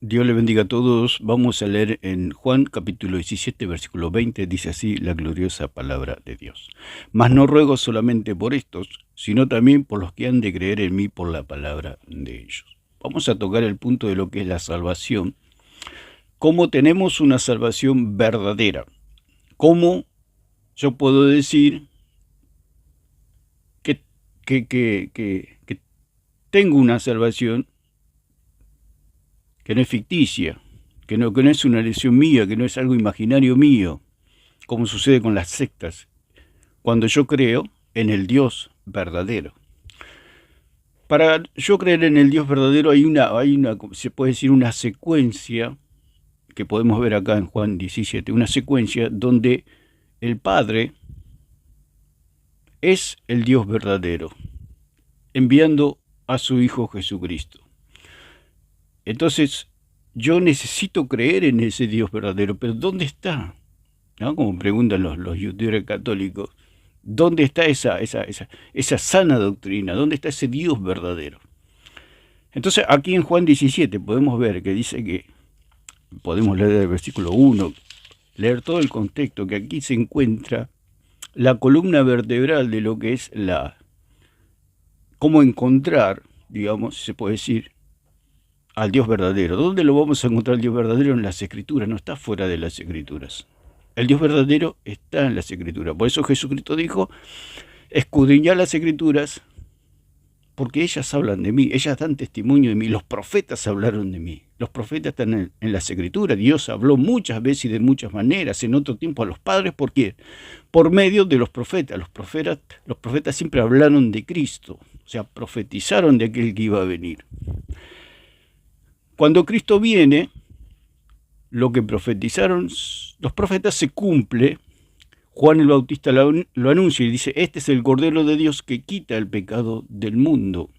Dios le bendiga a todos. Vamos a leer en Juan capítulo 17, versículo 20. Dice así la gloriosa palabra de Dios. Mas no ruego solamente por estos, sino también por los que han de creer en mí por la palabra de ellos. Vamos a tocar el punto de lo que es la salvación. ¿Cómo tenemos una salvación verdadera? ¿Cómo yo puedo decir que tengo una salvación que no es ficticia, que no es una elección mía, que no es algo imaginario mío, como sucede con las sectas, cuando yo creo en el Dios verdadero? Para yo creer en el Dios verdadero hay una, se puede decir, una secuencia que podemos ver acá en Juan 17, una secuencia donde el Padre es el Dios verdadero, enviando a su Hijo Jesucristo. Entonces, yo necesito creer en ese Dios verdadero, pero ¿dónde está? ¿No? Como preguntan los youtubers católicos, ¿dónde está esa sana doctrina? ¿Dónde está ese Dios verdadero? Entonces, aquí en Juan 17 podemos ver que dice que, podemos leer el versículo 1, leer todo el contexto, que aquí se encuentra la columna vertebral de lo que es cómo encontrar, digamos, se puede decir, al Dios verdadero. ¿Dónde lo vamos a encontrar al Dios verdadero? En las Escrituras, no está fuera de las Escrituras. El Dios verdadero está en las Escrituras. Por eso Jesucristo dijo, escudriñad las Escrituras, porque ellas hablan de mí, ellas dan testimonio de mí, los profetas hablaron de mí. Los profetas están en las Escrituras. Dios habló muchas veces y de muchas maneras, en otro tiempo a los padres. ¿Por qué? Por medio de los profetas. Los profetas siempre hablaron de Cristo, o sea, profetizaron de aquel que iba a venir. Cuando Cristo viene, lo que profetizaron los profetas se cumple. Juan el Bautista lo anuncia y dice, este es el Cordero de Dios que quita el pecado del mundo.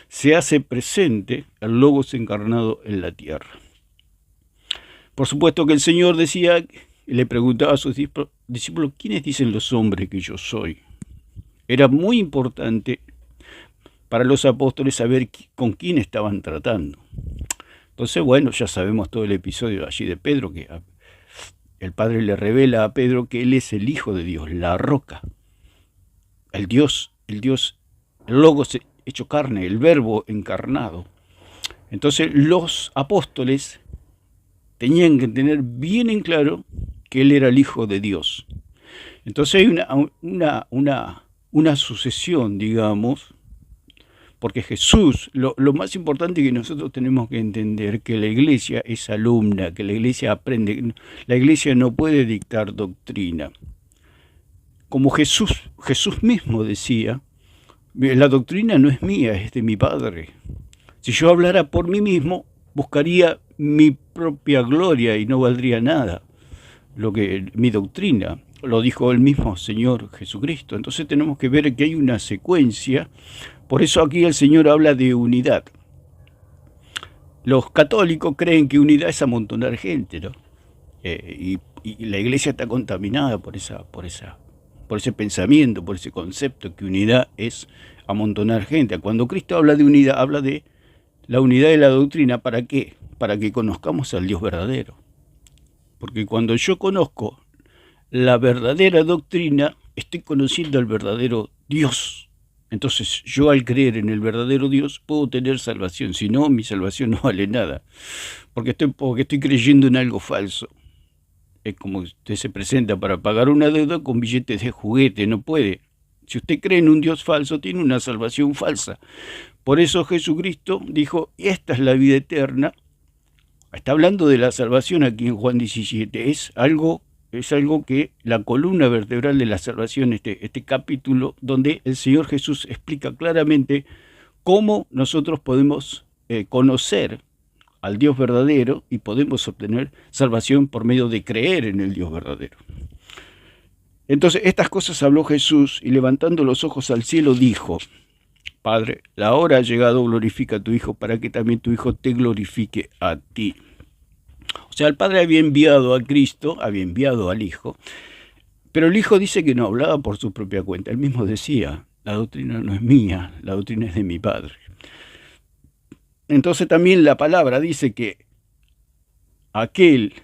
Se hace presente el Logos encarnado en la tierra. Por supuesto que el Señor decía, le preguntaba a sus discípulos, ¿quiénes dicen los hombres que yo soy? Era muy importante para los apóstoles saber con quién estaban tratando. Entonces, bueno, ya sabemos todo el episodio allí de Pedro, que el Padre le revela a Pedro que él es el Hijo de Dios, la roca, el Dios, el Logos hecho carne, el Verbo encarnado. Entonces, los apóstoles tenían que tener bien en claro que él era el Hijo de Dios. Entonces hay una sucesión, digamos, porque Jesús, lo más importante que nosotros tenemos que entender, que la iglesia es alumna, que la iglesia aprende, la iglesia no puede dictar doctrina. Como Jesús mismo decía, la doctrina no es mía, es de mi Padre. Si yo hablara por mí mismo, buscaría mi propia gloria y no valdría nada mi doctrina. Lo dijo el mismo Señor Jesucristo. Entonces tenemos que ver que hay una secuencia. Por eso aquí el Señor habla de unidad. Los católicos creen que unidad es amontonar gente, ¿no? Y la iglesia está contaminada por ese pensamiento, por ese concepto, que unidad es amontonar gente. Cuando Cristo habla de unidad, habla de la unidad de la doctrina. ¿Para qué? Para que conozcamos al Dios verdadero. Porque cuando yo conozco la verdadera doctrina, estoy conociendo al verdadero Dios. Entonces, yo al creer en el verdadero Dios puedo tener salvación. Si no, mi salvación no vale nada. Porque estoy creyendo en algo falso. Es como usted se presenta para pagar una deuda con billetes de juguete. No puede. Si usted cree en un Dios falso, tiene una salvación falsa. Por eso Jesucristo dijo, esta es la vida eterna. Está hablando de la salvación aquí en Juan 17. Es algo que la columna vertebral de la salvación, este capítulo, donde el Señor Jesús explica claramente cómo nosotros podemos conocer al Dios verdadero y podemos obtener salvación por medio de creer en el Dios verdadero. Entonces, estas cosas habló Jesús y levantando los ojos al cielo dijo, Padre, la hora ha llegado, glorifica a tu Hijo para que también tu Hijo te glorifique a ti. O sea, el Padre había enviado a Cristo, había enviado al Hijo, pero el Hijo dice que no hablaba por su propia cuenta. Él mismo decía, la doctrina no es mía, la doctrina es de mi Padre. Entonces también la palabra dice que aquel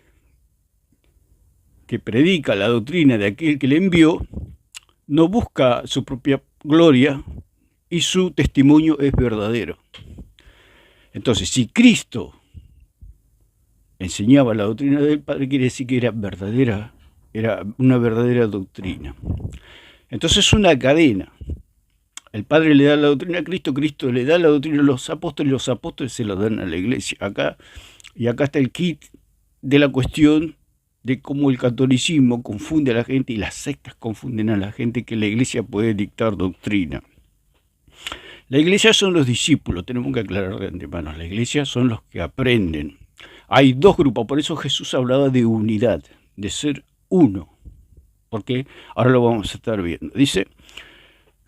que predica la doctrina de aquel que le envió, no busca su propia gloria y su testimonio es verdadero. Entonces, si Cristo enseñaba la doctrina del Padre, quiere decir que era verdadera, era una verdadera doctrina. Entonces es una cadena. El Padre le da la doctrina a Cristo, Cristo le da la doctrina a los apóstoles se la dan a la iglesia. Acá está el kit de la cuestión de cómo el catolicismo confunde a la gente y las sectas confunden a la gente, que la iglesia puede dictar doctrina. La iglesia son los discípulos, tenemos que aclarar de antemano, la iglesia son los que aprenden. Hay dos grupos, por eso Jesús hablaba de unidad, de ser uno, porque ahora lo vamos a estar viendo. Dice,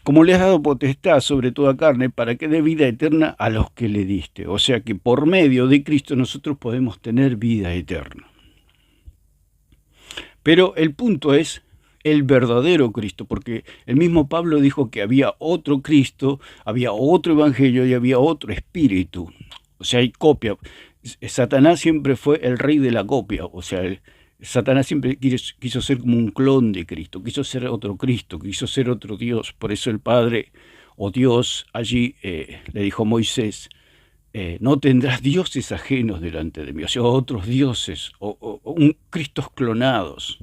como le has dado potestad sobre toda carne, para que dé vida eterna a los que le diste. O sea que por medio de Cristo nosotros podemos tener vida eterna. Pero el punto es el verdadero Cristo, porque el mismo Pablo dijo que había otro Cristo, había otro evangelio y había otro espíritu. O sea, hay copia. Satanás siempre fue el rey de la copia, o sea, Satanás siempre quiso ser como un clon de Cristo, quiso ser otro Cristo, quiso ser otro Dios. Por eso el Padre o Dios allí le dijo a Moisés, no tendrás dioses ajenos delante de mí, o sea, otros dioses, o Cristos clonados.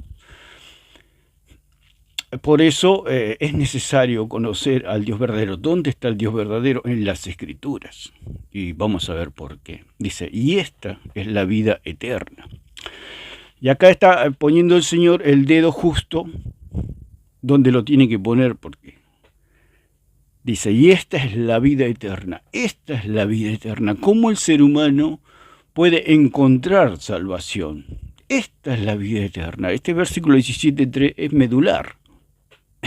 Por eso es necesario conocer al Dios verdadero. ¿Dónde está el Dios verdadero? En las Escrituras. Y vamos a ver por qué. Dice, y esta es la vida eterna. Y acá está poniendo el Señor el dedo justo donde lo tiene que poner, porque dice, y esta es la vida eterna. Esta es la vida eterna. ¿Cómo el ser humano puede encontrar salvación? Esta es la vida eterna. Este versículo 17:3 es medular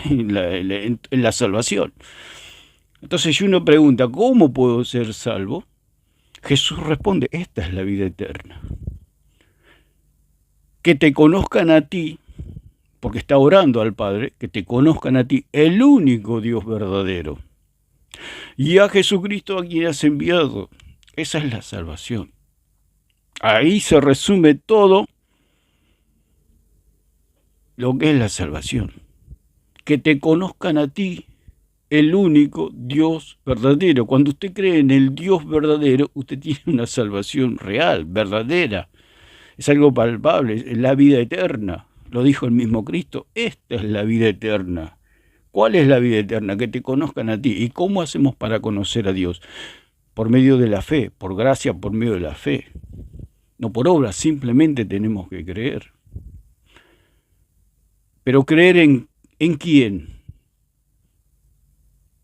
en la salvación. Entonces, si uno pregunta, ¿cómo puedo ser salvo? Jesús responde, esta es la vida eterna. Que te conozcan a ti, porque está orando al Padre, que te conozcan a ti, el único Dios verdadero, y a Jesucristo a quien has enviado. Esa es la salvación. Ahí se resume todo lo que es la salvación. Que te conozcan a ti, el único Dios verdadero. Cuando usted cree en el Dios verdadero, usted tiene una salvación real, verdadera. Es algo palpable, es la vida eterna. Lo dijo el mismo Cristo, esta es la vida eterna. ¿Cuál es la vida eterna? Que te conozcan a ti. ¿Y cómo hacemos para conocer a Dios? Por medio de la fe, por gracia, por medio de la fe. No por obras, simplemente tenemos que creer. Pero creer ¿en quién?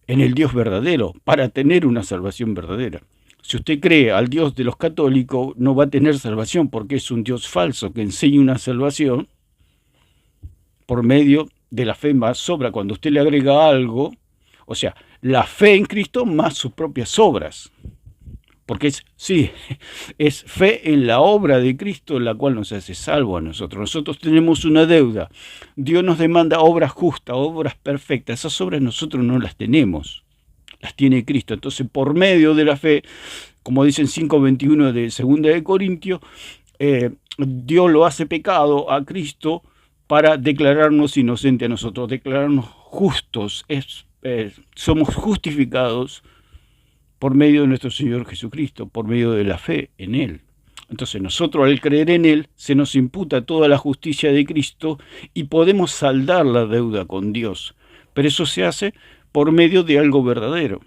En el Dios verdadero, para tener una salvación verdadera. Si usted cree al Dios de los católicos, no va a tener salvación, porque es un Dios falso que enseña una salvación por medio de la fe más obra. Cuando usted le agrega algo, o sea, la fe en Cristo más sus propias obras. Porque es fe en la obra de Cristo la cual nos hace salvo a nosotros. Nosotros tenemos una deuda. Dios nos demanda obras justas, obras perfectas. Esas obras nosotros no las tenemos. Las tiene Cristo. Entonces, por medio de la fe, como dice en 5:21 de 2 de Corintios, Dios lo hace pecado a Cristo para declararnos inocentes a nosotros, declararnos justos. Somos justificados por medio de nuestro Señor Jesucristo, por medio de la fe en Él. Entonces nosotros al creer en Él se nos imputa toda la justicia de Cristo y podemos saldar la deuda con Dios. Pero eso se hace por medio de algo verdadero.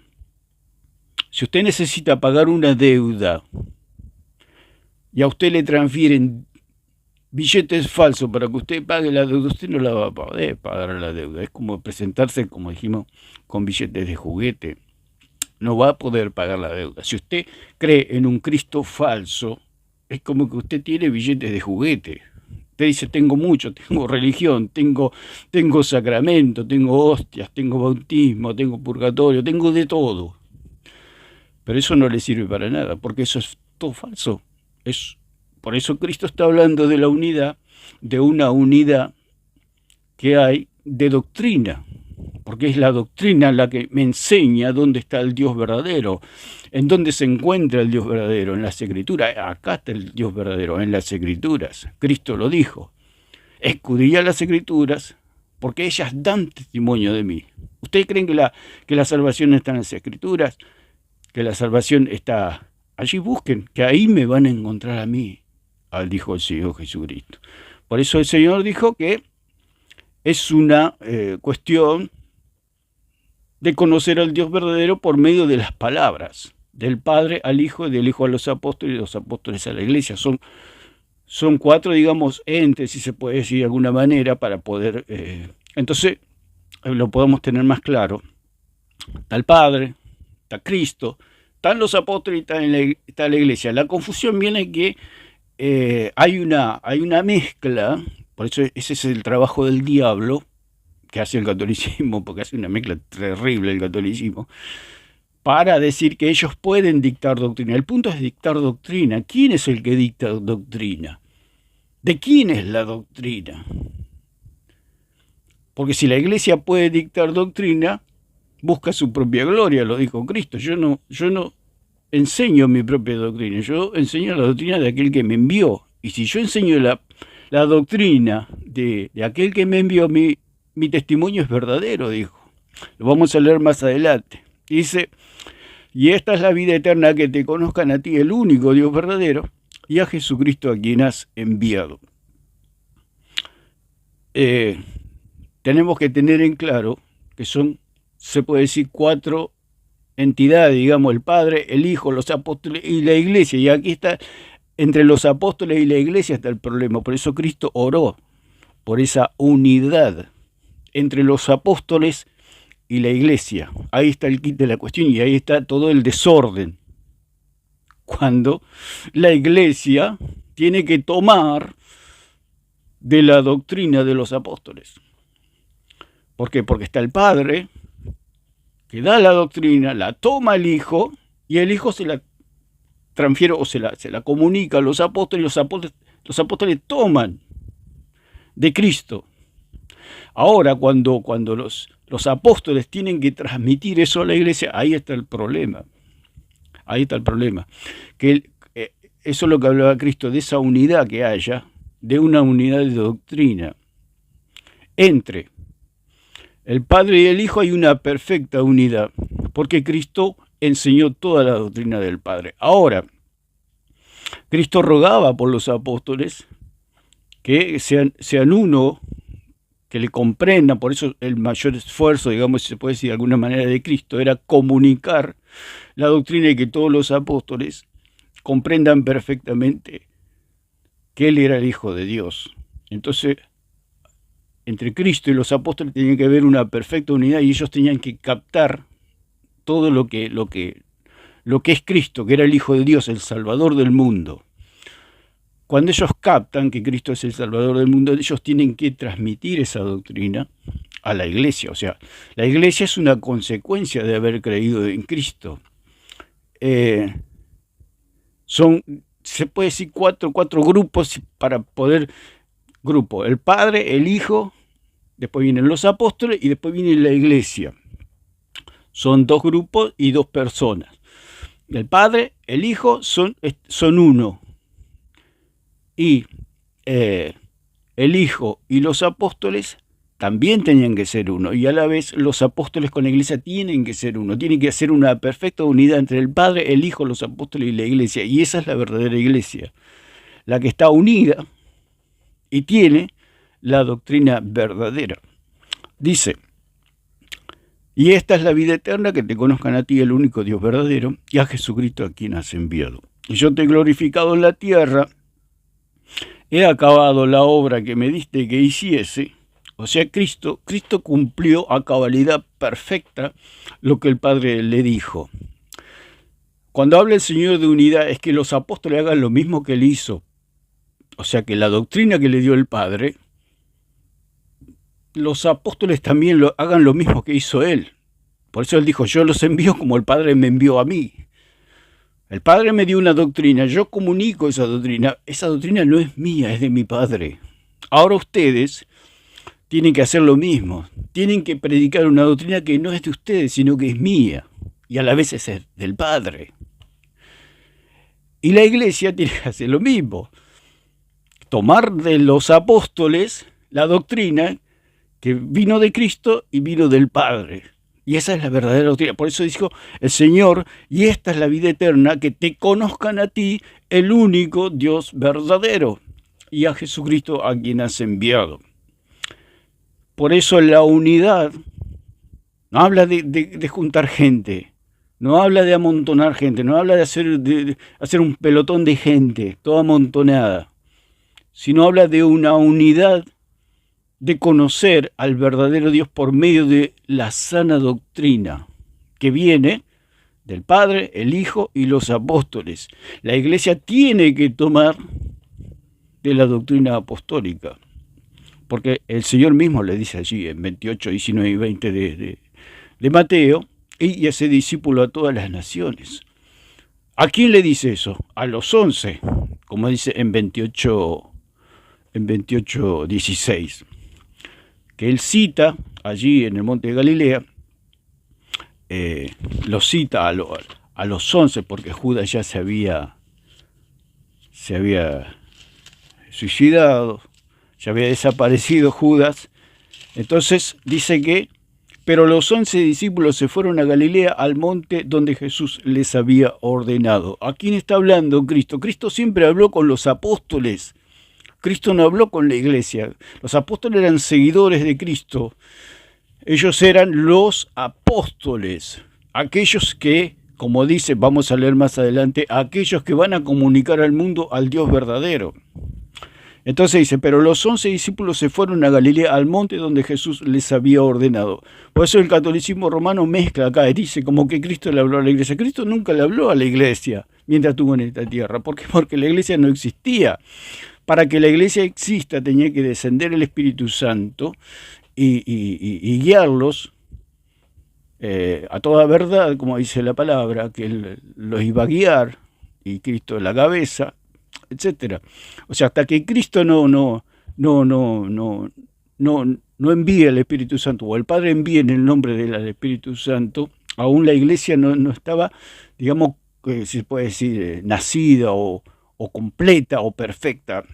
Si usted necesita pagar una deuda y a usted le transfieren billetes falsos para que usted pague la deuda, usted no la va a poder pagar la deuda. Es como presentarse, como dijimos, con billetes de juguete. No va a poder pagar la deuda. Si usted cree en un Cristo falso, es como que usted tiene billetes de juguete. Usted dice, tengo mucho, tengo religión, tengo sacramento, tengo hostias, tengo bautismo, tengo purgatorio, tengo de todo. Pero eso no le sirve para nada, porque eso es todo falso. Por eso Cristo está hablando de la unidad, de una unidad que hay de doctrina. porque es la doctrina la que me enseña dónde está el Dios verdadero, en dónde se encuentra el Dios verdadero, en las Escrituras. Acá está el Dios verdadero, en las Escrituras. Cristo lo dijo. Escudriñad las Escrituras, porque ellas dan testimonio de mí. ¿Ustedes creen que la salvación está en las Escrituras? Que la salvación está allí. Busquen, que ahí me van a encontrar a mí, dijo el Señor Jesucristo. Por eso el Señor dijo que es una cuestión de conocer al Dios verdadero por medio de las palabras, del Padre al Hijo, del Hijo a los apóstoles y de los apóstoles a la iglesia. Son cuatro, digamos, entes, si se puede decir de alguna manera, para poder, entonces, lo podamos tener más claro. Está el Padre, está Cristo, están los apóstoles y está la iglesia. La confusión viene que hay una mezcla, por eso ese es el trabajo del diablo, que hace el catolicismo, porque hace una mezcla terrible el catolicismo, para decir que ellos pueden dictar doctrina. El punto es dictar doctrina. ¿Quién es el que dicta doctrina? ¿De quién es la doctrina? Porque si la iglesia puede dictar doctrina, busca su propia gloria, lo dijo Cristo. Yo no enseño mi propia doctrina, yo enseño la doctrina de aquel que me envió. Y si yo enseño la doctrina de aquel que me envió, mi testimonio es verdadero, dijo. Lo vamos a leer más adelante. Dice, y esta es la vida eterna, que te conozcan a ti, el único Dios verdadero, y a Jesucristo a quien has enviado. Tenemos que tener en claro que se puede decir, cuatro entidades, digamos, el Padre, el Hijo, los apóstoles y la iglesia. Y aquí está, entre los apóstoles y la iglesia está el problema. Por eso Cristo oró por esa unidad entre los apóstoles y la iglesia. Ahí está el kit de la cuestión y ahí está todo el desorden. Cuando la iglesia tiene que tomar de la doctrina de los apóstoles. ¿Por qué? Porque está el Padre, que da la doctrina, la toma el Hijo, y el Hijo se la transfiere o se la comunica a los apóstoles, y los apóstoles toman de Cristo. Ahora, cuando los apóstoles tienen que transmitir eso a la iglesia, ahí está el problema. Ahí está el problema. Que eso es lo que hablaba Cristo, de esa unidad que haya, de una unidad de doctrina. Entre el Padre y el Hijo hay una perfecta unidad, porque Cristo enseñó toda la doctrina del Padre. Ahora, Cristo rogaba por los apóstoles que sean uno, que le comprendan. Por eso el mayor esfuerzo, digamos, si se puede decir de alguna manera, de Cristo era comunicar la doctrina y que todos los apóstoles comprendan perfectamente que Él era el Hijo de Dios. Entonces, entre Cristo y los apóstoles tenía que haber una perfecta unidad y ellos tenían que captar todo lo que es Cristo, que era el Hijo de Dios, el Salvador del mundo. Cuando ellos captan que Cristo es el Salvador del mundo, ellos tienen que transmitir esa doctrina a la iglesia. O sea, la iglesia es una consecuencia de haber creído en Cristo. Se puede decir cuatro grupos para poder... el Padre, el Hijo, después vienen los apóstoles y después viene la iglesia. Son dos grupos y dos personas. El Padre, el Hijo son uno. Y el Hijo y los apóstoles también tenían que ser uno. Y a la vez los apóstoles con la iglesia tienen que ser uno. Tienen que hacer una perfecta unidad entre el Padre, el Hijo, los apóstoles y la iglesia. Y esa es la verdadera iglesia. La que está unida y tiene la doctrina verdadera. Dice, y esta es la vida eterna, que te conozcan a ti, el único Dios verdadero, y a Jesucristo a quien has enviado. Y yo te he glorificado en la tierra, he acabado la obra que me diste que hiciese. O sea, Cristo cumplió a cabalidad perfecta lo que el Padre le dijo. Cuando habla el Señor de unidad, es que los apóstoles hagan lo mismo que Él hizo. O sea, que la doctrina que le dio el Padre, los apóstoles también hagan lo mismo que hizo Él. Por eso Él dijo, yo los envío como el Padre me envió a mí. El Padre me dio una doctrina, yo comunico esa doctrina no es mía, es de mi Padre. Ahora ustedes tienen que hacer lo mismo. Tienen que predicar una doctrina que no es de ustedes, sino que es mía. Y a la vez es del Padre. Y la iglesia tiene que hacer lo mismo. Tomar de los apóstoles la doctrina que vino de Cristo y vino del Padre. Y esa es la verdadera doctrina. Por eso dijo el Señor, y esta es la vida eterna, que te conozcan a ti, el único Dios verdadero, y a Jesucristo a quien has enviado. Por eso la unidad no habla de juntar gente, no habla de amontonar gente, no habla de hacer un pelotón de gente, toda amontonada, sino habla de una unidad de conocer al verdadero Dios por medio de la sana doctrina que viene del Padre, el Hijo y los apóstoles. La iglesia tiene que tomar de la doctrina apostólica, porque el Señor mismo le dice allí en 28, 19 y 20 de Mateo, y hace discípulo a todas las naciones. ¿A quién le dice eso? A los 11, como dice en 28, 16, que él cita allí en el monte de Galilea, lo cita a los 11 porque Judas ya se había suicidado, ya había desaparecido Judas. Entonces dice que, pero los 11 discípulos se fueron a Galilea, al monte donde Jesús les había ordenado. ¿A quién está hablando Cristo? Cristo siempre habló con los apóstoles. Cristo no habló con la iglesia. Los apóstoles eran seguidores de Cristo. Ellos eran los apóstoles, aquellos que, como dice, vamos a leer más adelante, aquellos que van a comunicar al mundo al Dios verdadero. Entonces dice, pero los 11 discípulos se fueron a Galilea, al monte donde Jesús les había ordenado. Por eso el catolicismo romano mezcla acá y dice como que Cristo le habló a la iglesia. Cristo nunca le habló a la iglesia mientras estuvo en esta tierra. ¿Por qué? Porque la iglesia no existía. Para que la iglesia exista tenía que descender el Espíritu Santo y guiarlos a toda verdad, como dice la palabra, que Él los iba a guiar, y Cristo es la cabeza, etcétera. O sea, hasta que Cristo no envíe el Espíritu Santo, o el Padre envíe en el nombre del Espíritu Santo, aún la iglesia no estaba, digamos, si se puede decir, nacida o completa o perfecta,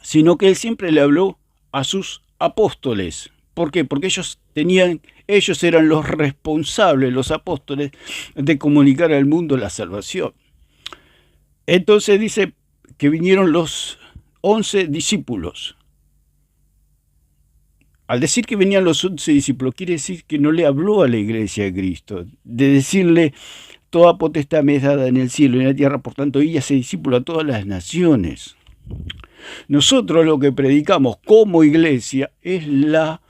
sino que Él siempre le habló a sus apóstoles. ¿Por qué? Porque ellos eran los responsables, los apóstoles, de comunicar al mundo la salvación. Entonces dice que vinieron los 11 discípulos. Al decir que venían los 11 discípulos, quiere decir que no le habló a la iglesia de Cristo, de decirle, toda potestad me es dada en el cielo y en la tierra, por tanto, ella se discípulo a todas las naciones. Nosotros lo que predicamos como iglesia es la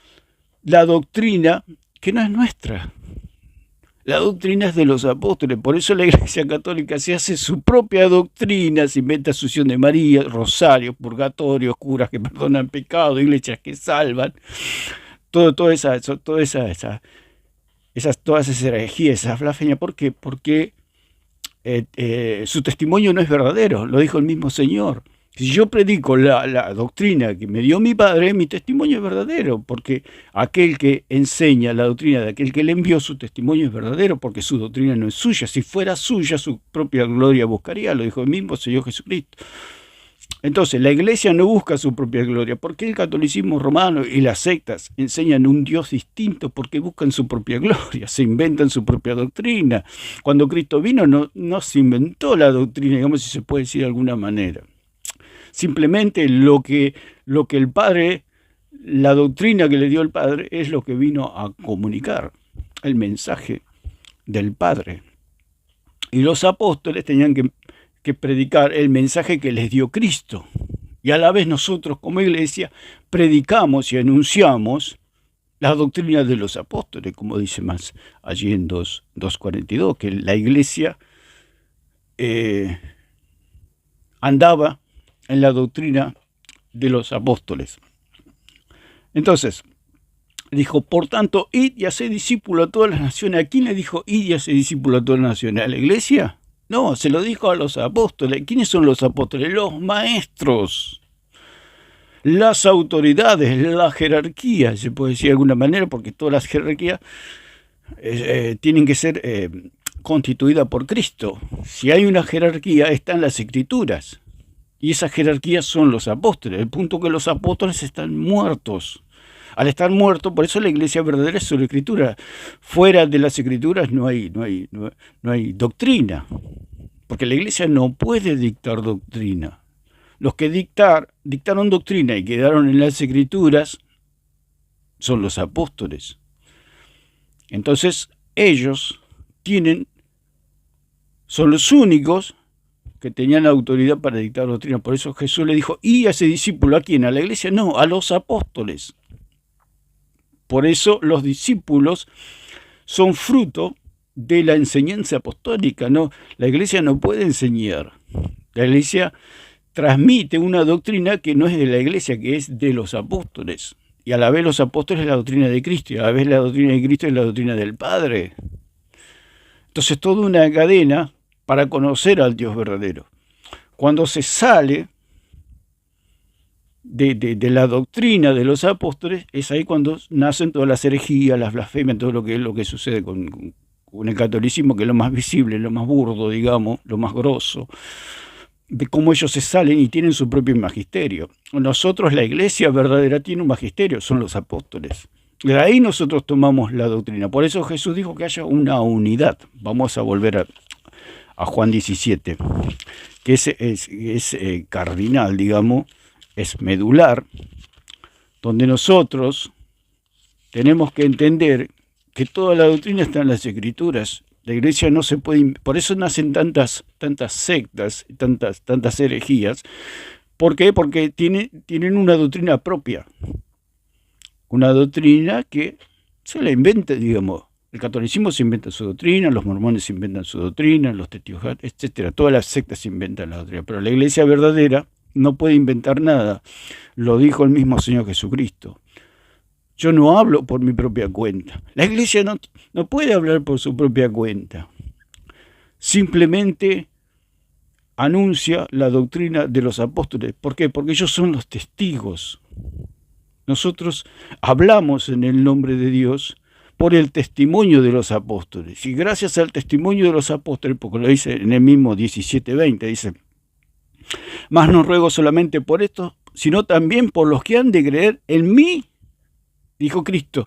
doctrina que no es nuestra. La doctrina es de los apóstoles. Por eso la Iglesia Católica se hace su propia doctrina, se inventa Asunción de María, rosarios, purgatorios, curas que perdonan pecado, iglesias que salvan, todas esas herejías, esas blasfemias. ¿Por qué? Porque su testimonio no es verdadero, lo dijo el mismo Señor. Si yo predico la doctrina que me dio mi Padre, mi testimonio es verdadero, porque aquel que enseña la doctrina de aquel que le envió, su testimonio es verdadero, porque su doctrina no es suya. Si fuera suya, su propia gloria buscaría, lo dijo el mismo Señor Jesucristo. Entonces, la iglesia no busca su propia gloria, porque el catolicismo romano y las sectas enseñan un Dios distinto, porque buscan su propia gloria, se inventan su propia doctrina. Cuando Cristo vino, no se inventó la doctrina, digamos, si se puede decir de alguna manera. Simplemente lo que el Padre, la doctrina que le dio el Padre, es lo que vino a comunicar, el mensaje del Padre. Y los apóstoles tenían que predicar el mensaje que les dio Cristo. Y a la vez nosotros como iglesia predicamos y anunciamos la doctrina de los apóstoles, como dice más allí en 2:42, que la iglesia andaba en la doctrina de los apóstoles. Entonces, dijo, por tanto, id y haced discípulo a todas las naciones. ¿A quién le dijo id y haced discípulo a todas las naciones? ¿A la iglesia? No, se lo dijo a los apóstoles. ¿Quiénes son los apóstoles? Los maestros. las autoridades, la jerarquía, se puede decir de alguna manera, porque todas las jerarquías tienen que ser constituidas por Cristo. Si hay una jerarquía, está en las Escrituras. Y esas jerarquías son los apóstoles. El punto es que los apóstoles están muertos. Al estar muertos, por eso la iglesia verdadera es solo Escritura. Fuera de las Escrituras no hay doctrina. Porque la iglesia no puede dictar doctrina. Los que dictaron doctrina y quedaron en las Escrituras son los apóstoles. Entonces, ellos son los únicos que tenían autoridad para dictar doctrina. Por eso Jesús le dijo, ¿y a ese discípulo a quién? ¿A la iglesia? No, a los apóstoles. Por eso los discípulos son fruto de la enseñanza apostólica. No, la iglesia no puede enseñar. La iglesia transmite una doctrina que no es de la iglesia, que es de los apóstoles. Y a la vez los apóstoles es la doctrina de Cristo, y a la vez la doctrina de Cristo es la doctrina del Padre. Entonces, toda una cadena para conocer al Dios verdadero. Cuando se sale de la doctrina de los apóstoles, es ahí cuando nacen todas las herejías, las blasfemias, todo lo que sucede con el catolicismo, que es lo más visible, lo más burdo, digamos, lo más grosso, de cómo ellos se salen y tienen su propio magisterio. Nosotros, la iglesia verdadera, tiene un magisterio, son los apóstoles. De ahí nosotros tomamos la doctrina. Por eso Jesús dijo que haya una unidad. Vamos a volver a Juan 17, que es cardinal, digamos, es medular, donde nosotros tenemos que entender que toda la doctrina está en las Escrituras. La iglesia no se puede, por eso nacen tantas sectas, tantas herejías. ¿Por qué? Porque tienen una doctrina propia, una doctrina que se la inventa, digamos. El catolicismo se inventa su doctrina, los mormones se inventan su doctrina, los testigos, etcétera. Todas las sectas se inventan la doctrina, pero la iglesia verdadera no puede inventar nada. Lo dijo el mismo Señor Jesucristo. Yo no hablo por mi propia cuenta. La iglesia no puede hablar por su propia cuenta. Simplemente anuncia la doctrina de los apóstoles. ¿Por qué? Porque ellos son los testigos. Nosotros hablamos en el nombre de Dios por el testimonio de los apóstoles. Y gracias al testimonio de los apóstoles, porque lo dice en el mismo 17:20, dice, mas no ruego solamente por esto, sino también por los que han de creer en mí, dijo Cristo.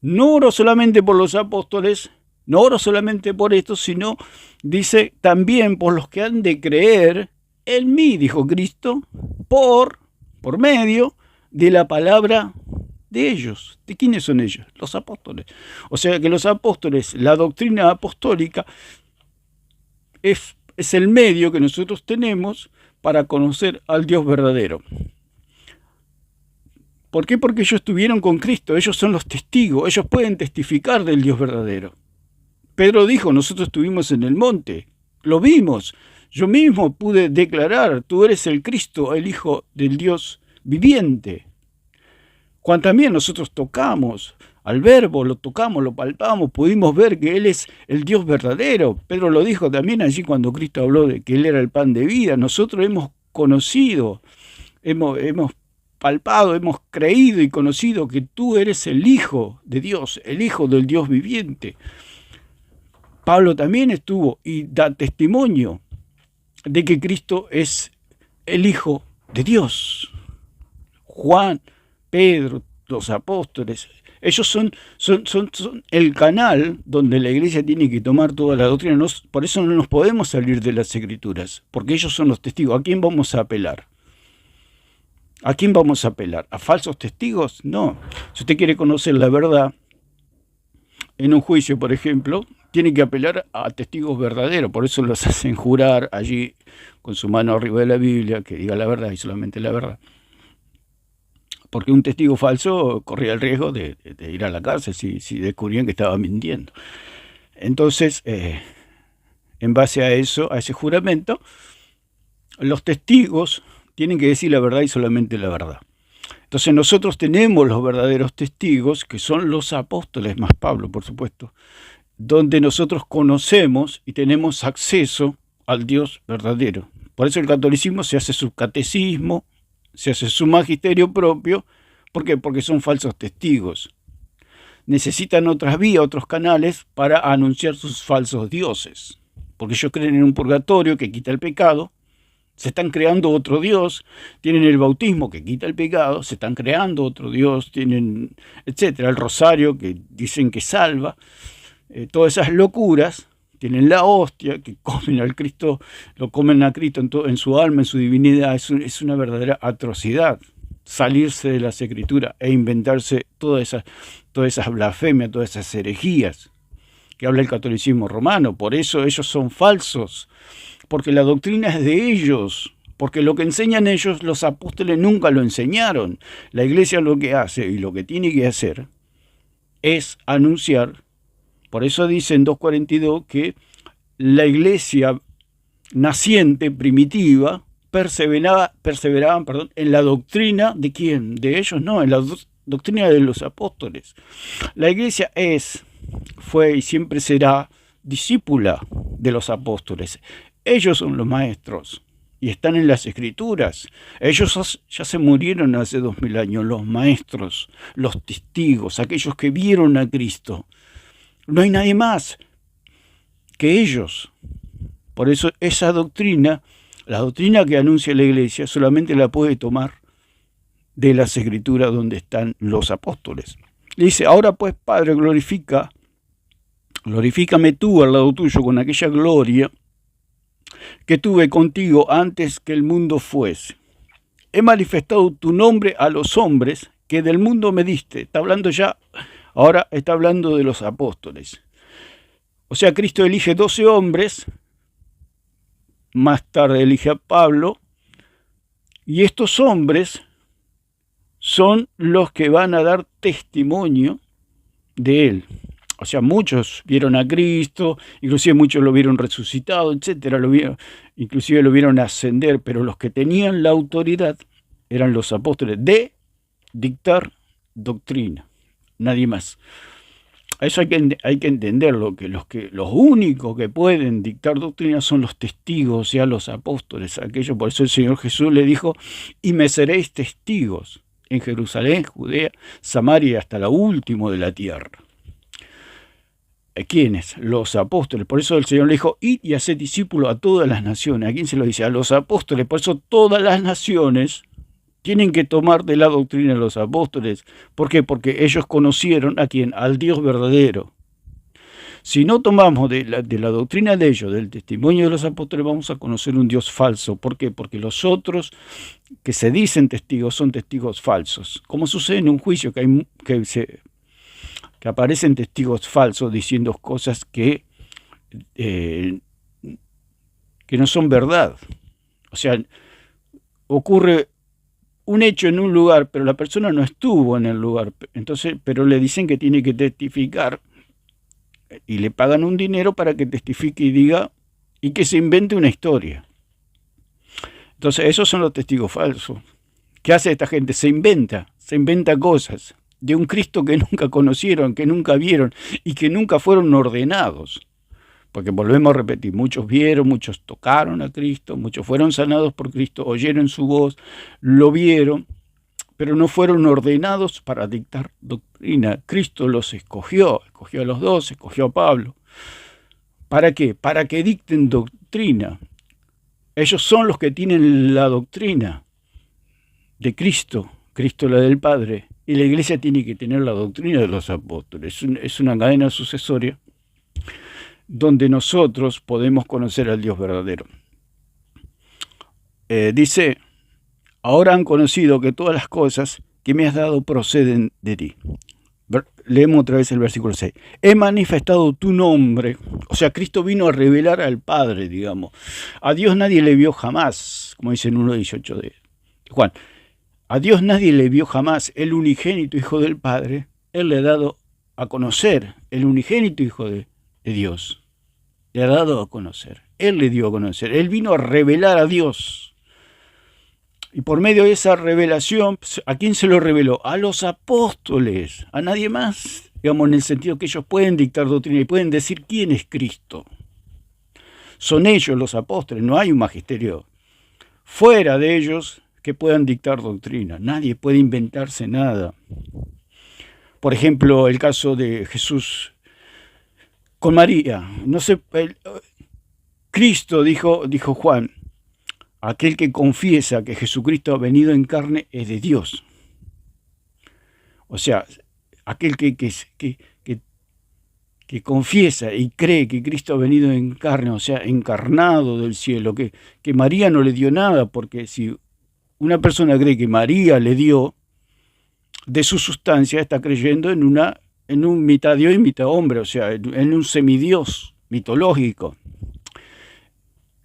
No oro solamente por los apóstoles, no oro solamente por esto, sino, dice, también por los que han de creer en mí, dijo Cristo, por medio de la palabra de ellos. ¿De quiénes son ellos? Los apóstoles. O sea que los apóstoles, la doctrina apostólica, es el medio que nosotros tenemos para conocer al Dios verdadero. ¿Por qué? Porque ellos estuvieron con Cristo, ellos son los testigos, ellos pueden testificar del Dios verdadero. Pedro dijo, nosotros estuvimos en el monte, lo vimos, yo mismo pude declarar, tú eres el Cristo, el Hijo del Dios viviente. Cuando también nosotros tocamos al Verbo, lo tocamos, lo palpamos, pudimos ver que Él es el Dios verdadero. Pedro lo dijo también allí cuando Cristo habló de que Él era el pan de vida. Nosotros hemos conocido, hemos palpado, hemos creído y conocido que tú eres el Hijo de Dios, el Hijo del Dios viviente. Pablo también estuvo y da testimonio de que Cristo es el Hijo de Dios. Juan, Pedro, los apóstoles, ellos son el canal donde la iglesia tiene que tomar toda la doctrina. Por eso no nos podemos salir de las Escrituras, porque ellos son los testigos. ¿A quién vamos a apelar? ¿A quién vamos a apelar? ¿A falsos testigos? No. Si usted quiere conocer la verdad, en un juicio, por ejemplo, tiene que apelar a testigos verdaderos. Por eso los hacen jurar allí con su mano arriba de la Biblia, que diga la verdad y solamente la verdad. Porque un testigo falso corría el riesgo de ir a la cárcel si descubrían que estaba mintiendo. Entonces, en base a eso, a ese juramento, los testigos tienen que decir la verdad y solamente la verdad. Entonces nosotros tenemos los verdaderos testigos, que son los apóstoles, más Pablo, por supuesto, donde nosotros conocemos y tenemos acceso al Dios verdadero. Por eso el catolicismo se hace su catecismo, se hace su magisterio propio. ¿Por qué? Porque son falsos testigos. Necesitan otras vías, otros canales para anunciar sus falsos dioses. Porque ellos creen en un purgatorio que quita el pecado, se están creando otro Dios, tienen el bautismo que quita el pecado, se están creando otro Dios, tienen, etcétera, el rosario que dicen que salva, todas esas locuras, tienen la hostia, que comen al Cristo, lo comen a Cristo en su alma, en su divinidad, es una verdadera atrocidad salirse de las escrituras e inventarse todas esas blasfemias, todas esas herejías que habla el catolicismo romano. Por eso ellos son falsos, porque la doctrina es de ellos, porque lo que enseñan ellos, los apóstoles nunca lo enseñaron. La iglesia lo que hace y lo que tiene que hacer es anunciar. Por eso dice en 2:42 que la iglesia naciente, primitiva, perseveraban en la doctrina de quién, de ellos no, en la doctrina de los apóstoles. La iglesia fue y siempre será discípula de los apóstoles. Ellos son los maestros y están en las escrituras. Ellos ya se murieron hace 2000 años, los maestros, los testigos, aquellos que vieron a Cristo. No hay nadie más que ellos. Por eso esa doctrina, la doctrina que anuncia la iglesia, solamente la puede tomar de las escrituras donde están los apóstoles. Le dice, ahora pues, Padre, glorifícame tú al lado tuyo con aquella gloria que tuve contigo antes que el mundo fuese. He manifestado tu nombre a los hombres que del mundo me diste. Está hablando ya, ahora está hablando de los apóstoles. O sea, Cristo elige 12 hombres, más tarde elige a Pablo, y estos hombres son los que van a dar testimonio de él. O sea, muchos vieron a Cristo, inclusive muchos lo vieron resucitado, etcétera, inclusive lo vieron ascender, pero los que tenían la autoridad eran los apóstoles de dictar doctrina, nadie más. Eso hay que entenderlo, que los únicos que pueden dictar doctrina son los testigos, o sea, los apóstoles, aquellos. Por eso el Señor Jesús le dijo, y me seréis testigos en Jerusalén, Judea, Samaria y hasta la última de la tierra. ¿Quiénes? Los apóstoles. Por eso el Señor le dijo, id y haced discípulos a todas las naciones. ¿A quién se lo dice? A los apóstoles. Por eso todas las naciones tienen que tomar de la doctrina de los apóstoles. ¿Por qué? Porque ellos conocieron a quién, al Dios verdadero. Si no tomamos de la doctrina de ellos, del testimonio de los apóstoles, vamos a conocer un Dios falso. ¿Por qué? Porque los otros que se dicen testigos son testigos falsos. Como sucede en un juicio que aparecen testigos falsos diciendo cosas que no son verdad. O sea, ocurre un hecho en un lugar, pero la persona no estuvo en el lugar. Entonces, pero le dicen que tiene que testificar y le pagan un dinero para que testifique y diga y que se invente una historia. Entonces, esos son los testigos falsos. ¿Qué hace esta gente? Se inventa cosas de un Cristo que nunca conocieron, que nunca vieron y que nunca fueron ordenados. Porque volvemos a repetir, muchos vieron, muchos tocaron a Cristo, muchos fueron sanados por Cristo, oyeron su voz, lo vieron, pero no fueron ordenados para dictar doctrina. Cristo los escogió a los 12, escogió a Pablo. ¿Para qué? Para que dicten doctrina. Ellos son los que tienen la doctrina de Cristo, Cristo la del Padre, y la iglesia tiene que tener la doctrina de los apóstoles. Es una cadena sucesoria donde nosotros podemos conocer al Dios verdadero. Dice, ahora han conocido que todas las cosas que me has dado proceden de ti. Leemos otra vez el versículo 6. He manifestado tu nombre. O sea, Cristo vino a revelar al Padre, digamos. A Dios nadie le vio jamás, como dice en 1:18 de Juan. A Dios nadie le vio jamás, el unigénito Hijo del Padre. Él le ha dado a conocer, el unigénito Hijo de Dios. Le ha dado a conocer. Él le dio a conocer. Él vino a revelar a Dios. Y por medio de esa revelación, ¿a quién se lo reveló? A los apóstoles, a nadie más. Digamos, en el sentido que ellos pueden dictar doctrina y pueden decir quién es Cristo. Son ellos los apóstoles, no hay un magisterio fuera de ellos que puedan dictar doctrina. Nadie puede inventarse nada. Por ejemplo, el caso de Jesús con María. No sé, Cristo, dijo Juan, aquel que confiesa que Jesucristo ha venido en carne es de Dios. O sea, aquel que confiesa y cree que Cristo ha venido en carne, o sea, encarnado del cielo, que María no le dio nada, porque si una persona cree que María le dio de su sustancia, está creyendo en un mitad Dios y mitad hombre, o sea, en un semidios mitológico.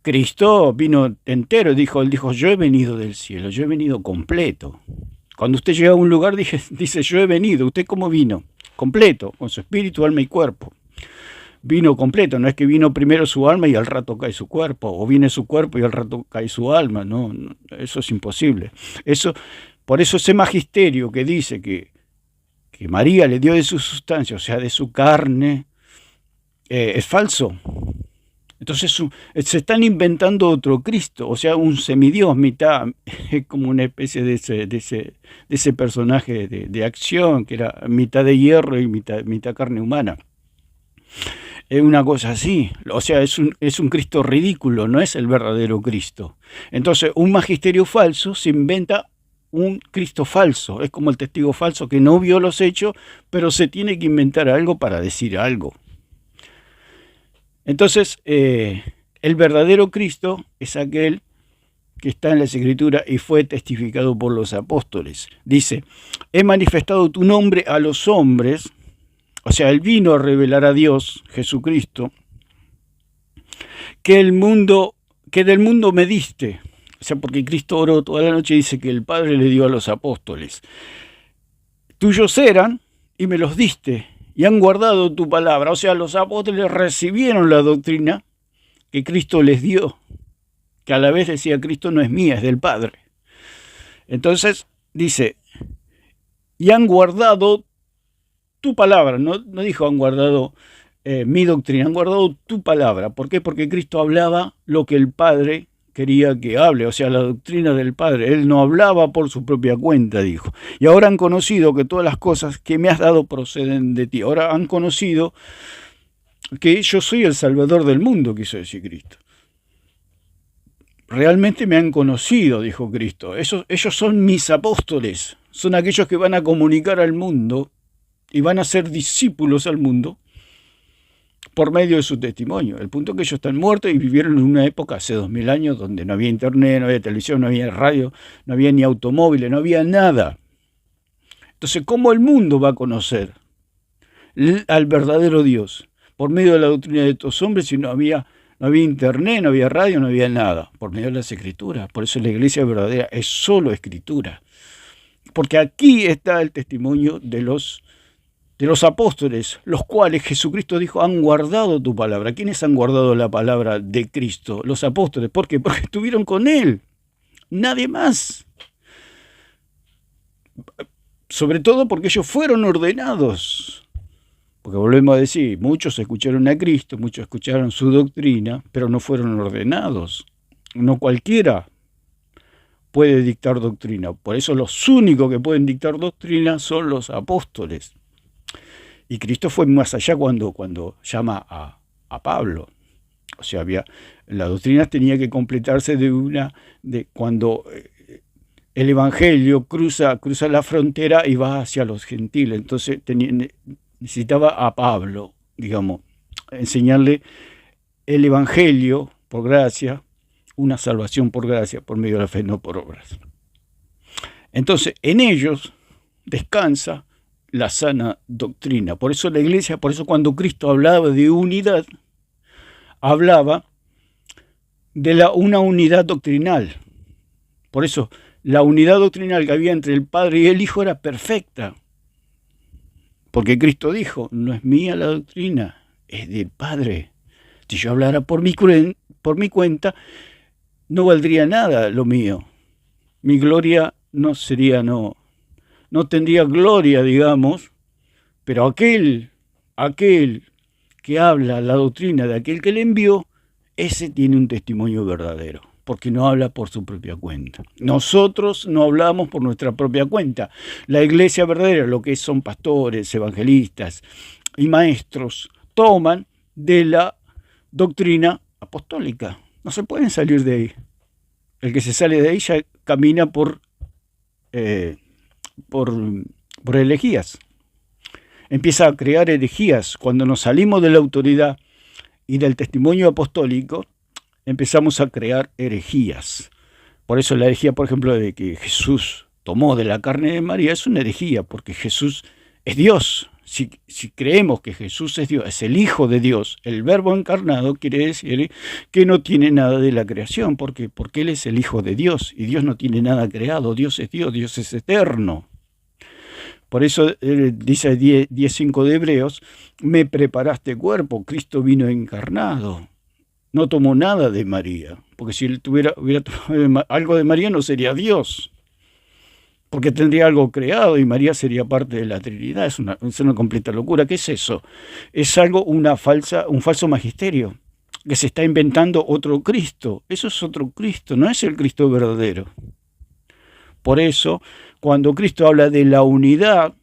Cristo vino entero, él dijo, yo he venido del cielo, yo he venido completo. Cuando usted llega a un lugar, dice, yo he venido. ¿Usted cómo vino? Completo, con su espíritu, alma y cuerpo. Vino completo, no es que vino primero su alma y al rato cae su cuerpo, o viene su cuerpo y al rato cae su alma, no, eso es imposible. Por eso ese magisterio que dice que María le dio de su sustancia, o sea, de su carne, es falso. Entonces se están inventando otro Cristo, o sea, un semidios, mitad, como una especie de ese personaje de acción, que era mitad de hierro y mitad carne humana. Es una cosa así, o sea, es un Cristo ridículo, no es el verdadero Cristo. Entonces, un magisterio falso se inventa un Cristo falso, es como el testigo falso que no vio los hechos, pero se tiene que inventar algo para decir algo. Entonces, el verdadero Cristo es aquel que está en las Escrituras y fue testificado por los apóstoles. Dice, he manifestado tu nombre a los hombres, o sea, él vino a revelar a Dios, Jesucristo, que del mundo me diste. O sea, porque Cristo oró toda la noche y dice que el Padre le dio a los apóstoles. Tuyos eran y me los diste. Y han guardado tu palabra. O sea, los apóstoles recibieron la doctrina que Cristo les dio, que a la vez decía, Cristo no es mía, es del Padre. Entonces dice, y han guardado tu palabra. No dijo han guardado mi doctrina, han guardado tu palabra. ¿Por qué? Porque Cristo hablaba lo que el Padre quería que hable, o sea, la doctrina del Padre. Él no hablaba por su propia cuenta, dijo. Y ahora han conocido que todas las cosas que me has dado proceden de ti. Ahora han conocido que yo soy el Salvador del mundo, quiso decir Cristo. Realmente me han conocido, dijo Cristo. Ellos son mis apóstoles, son aquellos que van a comunicar al mundo y van a ser discípulos al mundo por medio de su testimonio. El punto es que ellos están muertos y vivieron en una época hace 2000 años donde no había internet, no había televisión, no había radio, no había ni automóviles, no había nada. Entonces, ¿cómo el mundo va a conocer al verdadero Dios? Por medio de la doctrina de estos hombres, si no había internet, no había radio, no había nada. Por medio de las Escrituras. Por eso la iglesia verdadera es solo Escritura. Porque aquí está el testimonio de los apóstoles, los cuales Jesucristo dijo, han guardado tu palabra. ¿Quiénes han guardado la palabra de Cristo? Los apóstoles. ¿Por qué? Porque estuvieron con Él. Nadie más. Sobre todo porque ellos fueron ordenados. Porque volvemos a decir, muchos escucharon a Cristo, muchos escucharon su doctrina, pero no fueron ordenados. No cualquiera puede dictar doctrina. Por eso los únicos que pueden dictar doctrina son los apóstoles. Y Cristo fue más allá cuando llama a Pablo. O sea, la doctrina tenía que completarse de cuando el Evangelio cruza la frontera y va hacia los gentiles. Entonces necesitaba a Pablo, digamos, enseñarle el Evangelio por gracia, una salvación por gracia, por medio de la fe, no por obras. Entonces, en ellos descansa la sana doctrina. Por eso la iglesia, por eso cuando Cristo hablaba de unidad, hablaba de una unidad doctrinal. Por eso la unidad doctrinal que había entre el Padre y el Hijo era perfecta. Porque Cristo dijo, no es mía la doctrina, es del Padre. Si yo hablara por mi cuenta, no valdría nada lo mío. Mi gloria no tendría gloria, digamos, pero aquel que habla la doctrina de aquel que le envió, ese tiene un testimonio verdadero. porque no habla por su propia cuenta. Nosotros no hablamos por nuestra propia cuenta. La iglesia verdadera, lo que son pastores, evangelistas y maestros, toman de la doctrina apostólica. No se pueden salir de ahí. El que se sale de ahí ya camina por herejías. Empieza a crear herejías. Cuando nos salimos de la autoridad y del testimonio apostólico, empezamos a crear herejías. Por eso la herejía, por ejemplo, de que Jesús tomó de la carne de María es una herejía, porque Jesús es Dios. Si creemos que Jesús es Dios, es el Hijo de Dios, el Verbo encarnado, quiere decir que no tiene nada de la creación, porque Él es el Hijo de Dios, y Dios no tiene nada creado, Dios es eterno. Por eso dice 10:5 de Hebreos, me preparaste cuerpo, Cristo vino encarnado. No tomó nada de María, porque si él hubiera tomado algo de María no sería Dios, porque tendría algo creado y María sería parte de la Trinidad. Es una completa locura. ¿Qué es eso? Es un falso magisterio, que se está inventando otro Cristo. Eso es otro Cristo, no es el Cristo verdadero. Por eso, cuando Cristo habla de la unidad,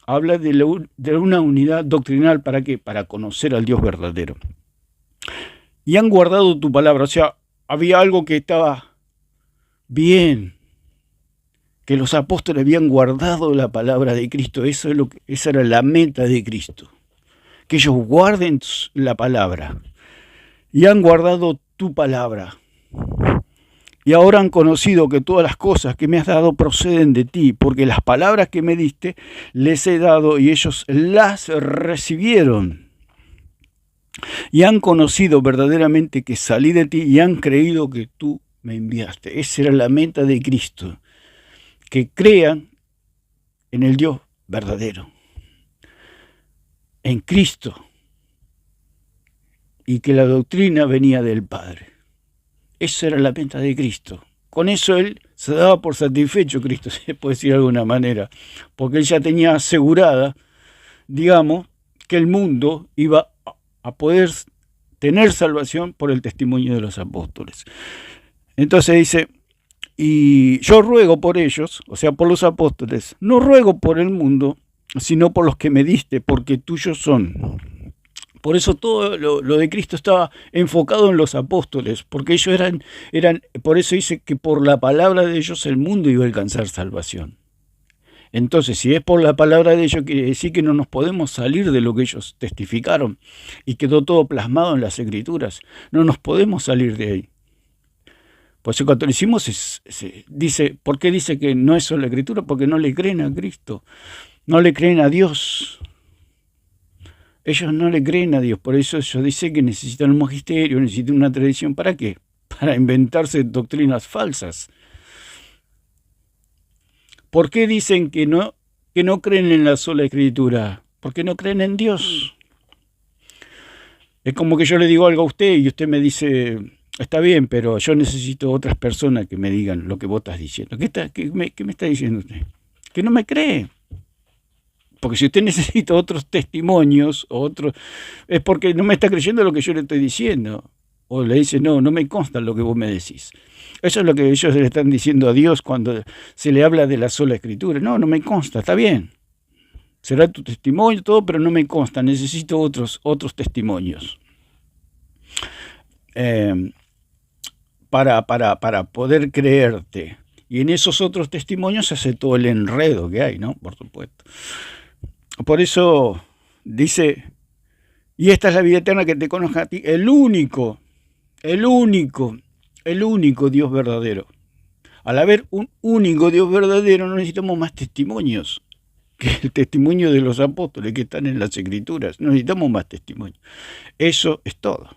habla de una unidad doctrinal. ¿Para qué? Para conocer al Dios verdadero. Y han guardado tu palabra. O sea, había algo que estaba bien, que los apóstoles habían guardado la palabra de Cristo. Esa era la meta de Cristo, que ellos guarden la palabra. Y han guardado tu palabra. Y ahora han conocido que todas las cosas que me has dado proceden de ti, porque las palabras que me diste les he dado y ellos las recibieron. Y han conocido verdaderamente que salí de ti y han creído que tú me enviaste. Esa era la meta de Cristo, que crean en el Dios verdadero, en Cristo, y que la doctrina venía del Padre. Esa era la meta de Cristo. Con eso Él se daba por satisfecho, Cristo, se puede decir de alguna manera, porque Él ya tenía asegurada, digamos, que el mundo iba a poder tener salvación por el testimonio de los apóstoles. Entonces dice, y yo ruego por ellos, o sea, por los apóstoles, no ruego por el mundo, sino por los que me diste, porque tuyos son. Por eso todo lo de Cristo estaba enfocado en los apóstoles, porque ellos eran, por eso dice que por la palabra de ellos el mundo iba a alcanzar salvación. Entonces, si es por la palabra de ellos, quiere decir que no nos podemos salir de lo que ellos testificaron y quedó todo plasmado en las Escrituras. No nos podemos salir de ahí. Por eso el catolicismo dice, ¿por qué dice que no es solo la Escritura? Porque no le creen a Cristo, no le creen a Dios. Ellos no le creen a Dios, por eso ellos dicen que necesitan un magisterio, necesitan una tradición. ¿Para qué? Para inventarse doctrinas falsas. ¿Por qué dicen que no creen en la sola Escritura? Porque no creen en Dios. Es como que yo le digo algo a usted y usted me dice, está bien, pero yo necesito otras personas que me digan lo que vos estás diciendo. ¿Qué me está diciendo usted? Que no me cree. Porque si usted necesita otros testimonios, es porque no me está creyendo lo que yo le estoy diciendo. O le dice, no me consta lo que vos me decís. Eso es lo que ellos le están diciendo a Dios cuando se le habla de la sola Escritura. No me consta, está bien. Será tu testimonio, todo, pero no me consta. Necesito otros testimonios. Para poder creerte. Y en esos otros testimonios se hace todo el enredo que hay, ¿no? Por supuesto. Por eso dice, y esta es la vida eterna, que te conozca a ti, el único Dios verdadero. Al haber un único Dios verdadero no necesitamos más testimonios que el testimonio de los apóstoles que están en las Escrituras. No necesitamos más testimonios. Eso es todo.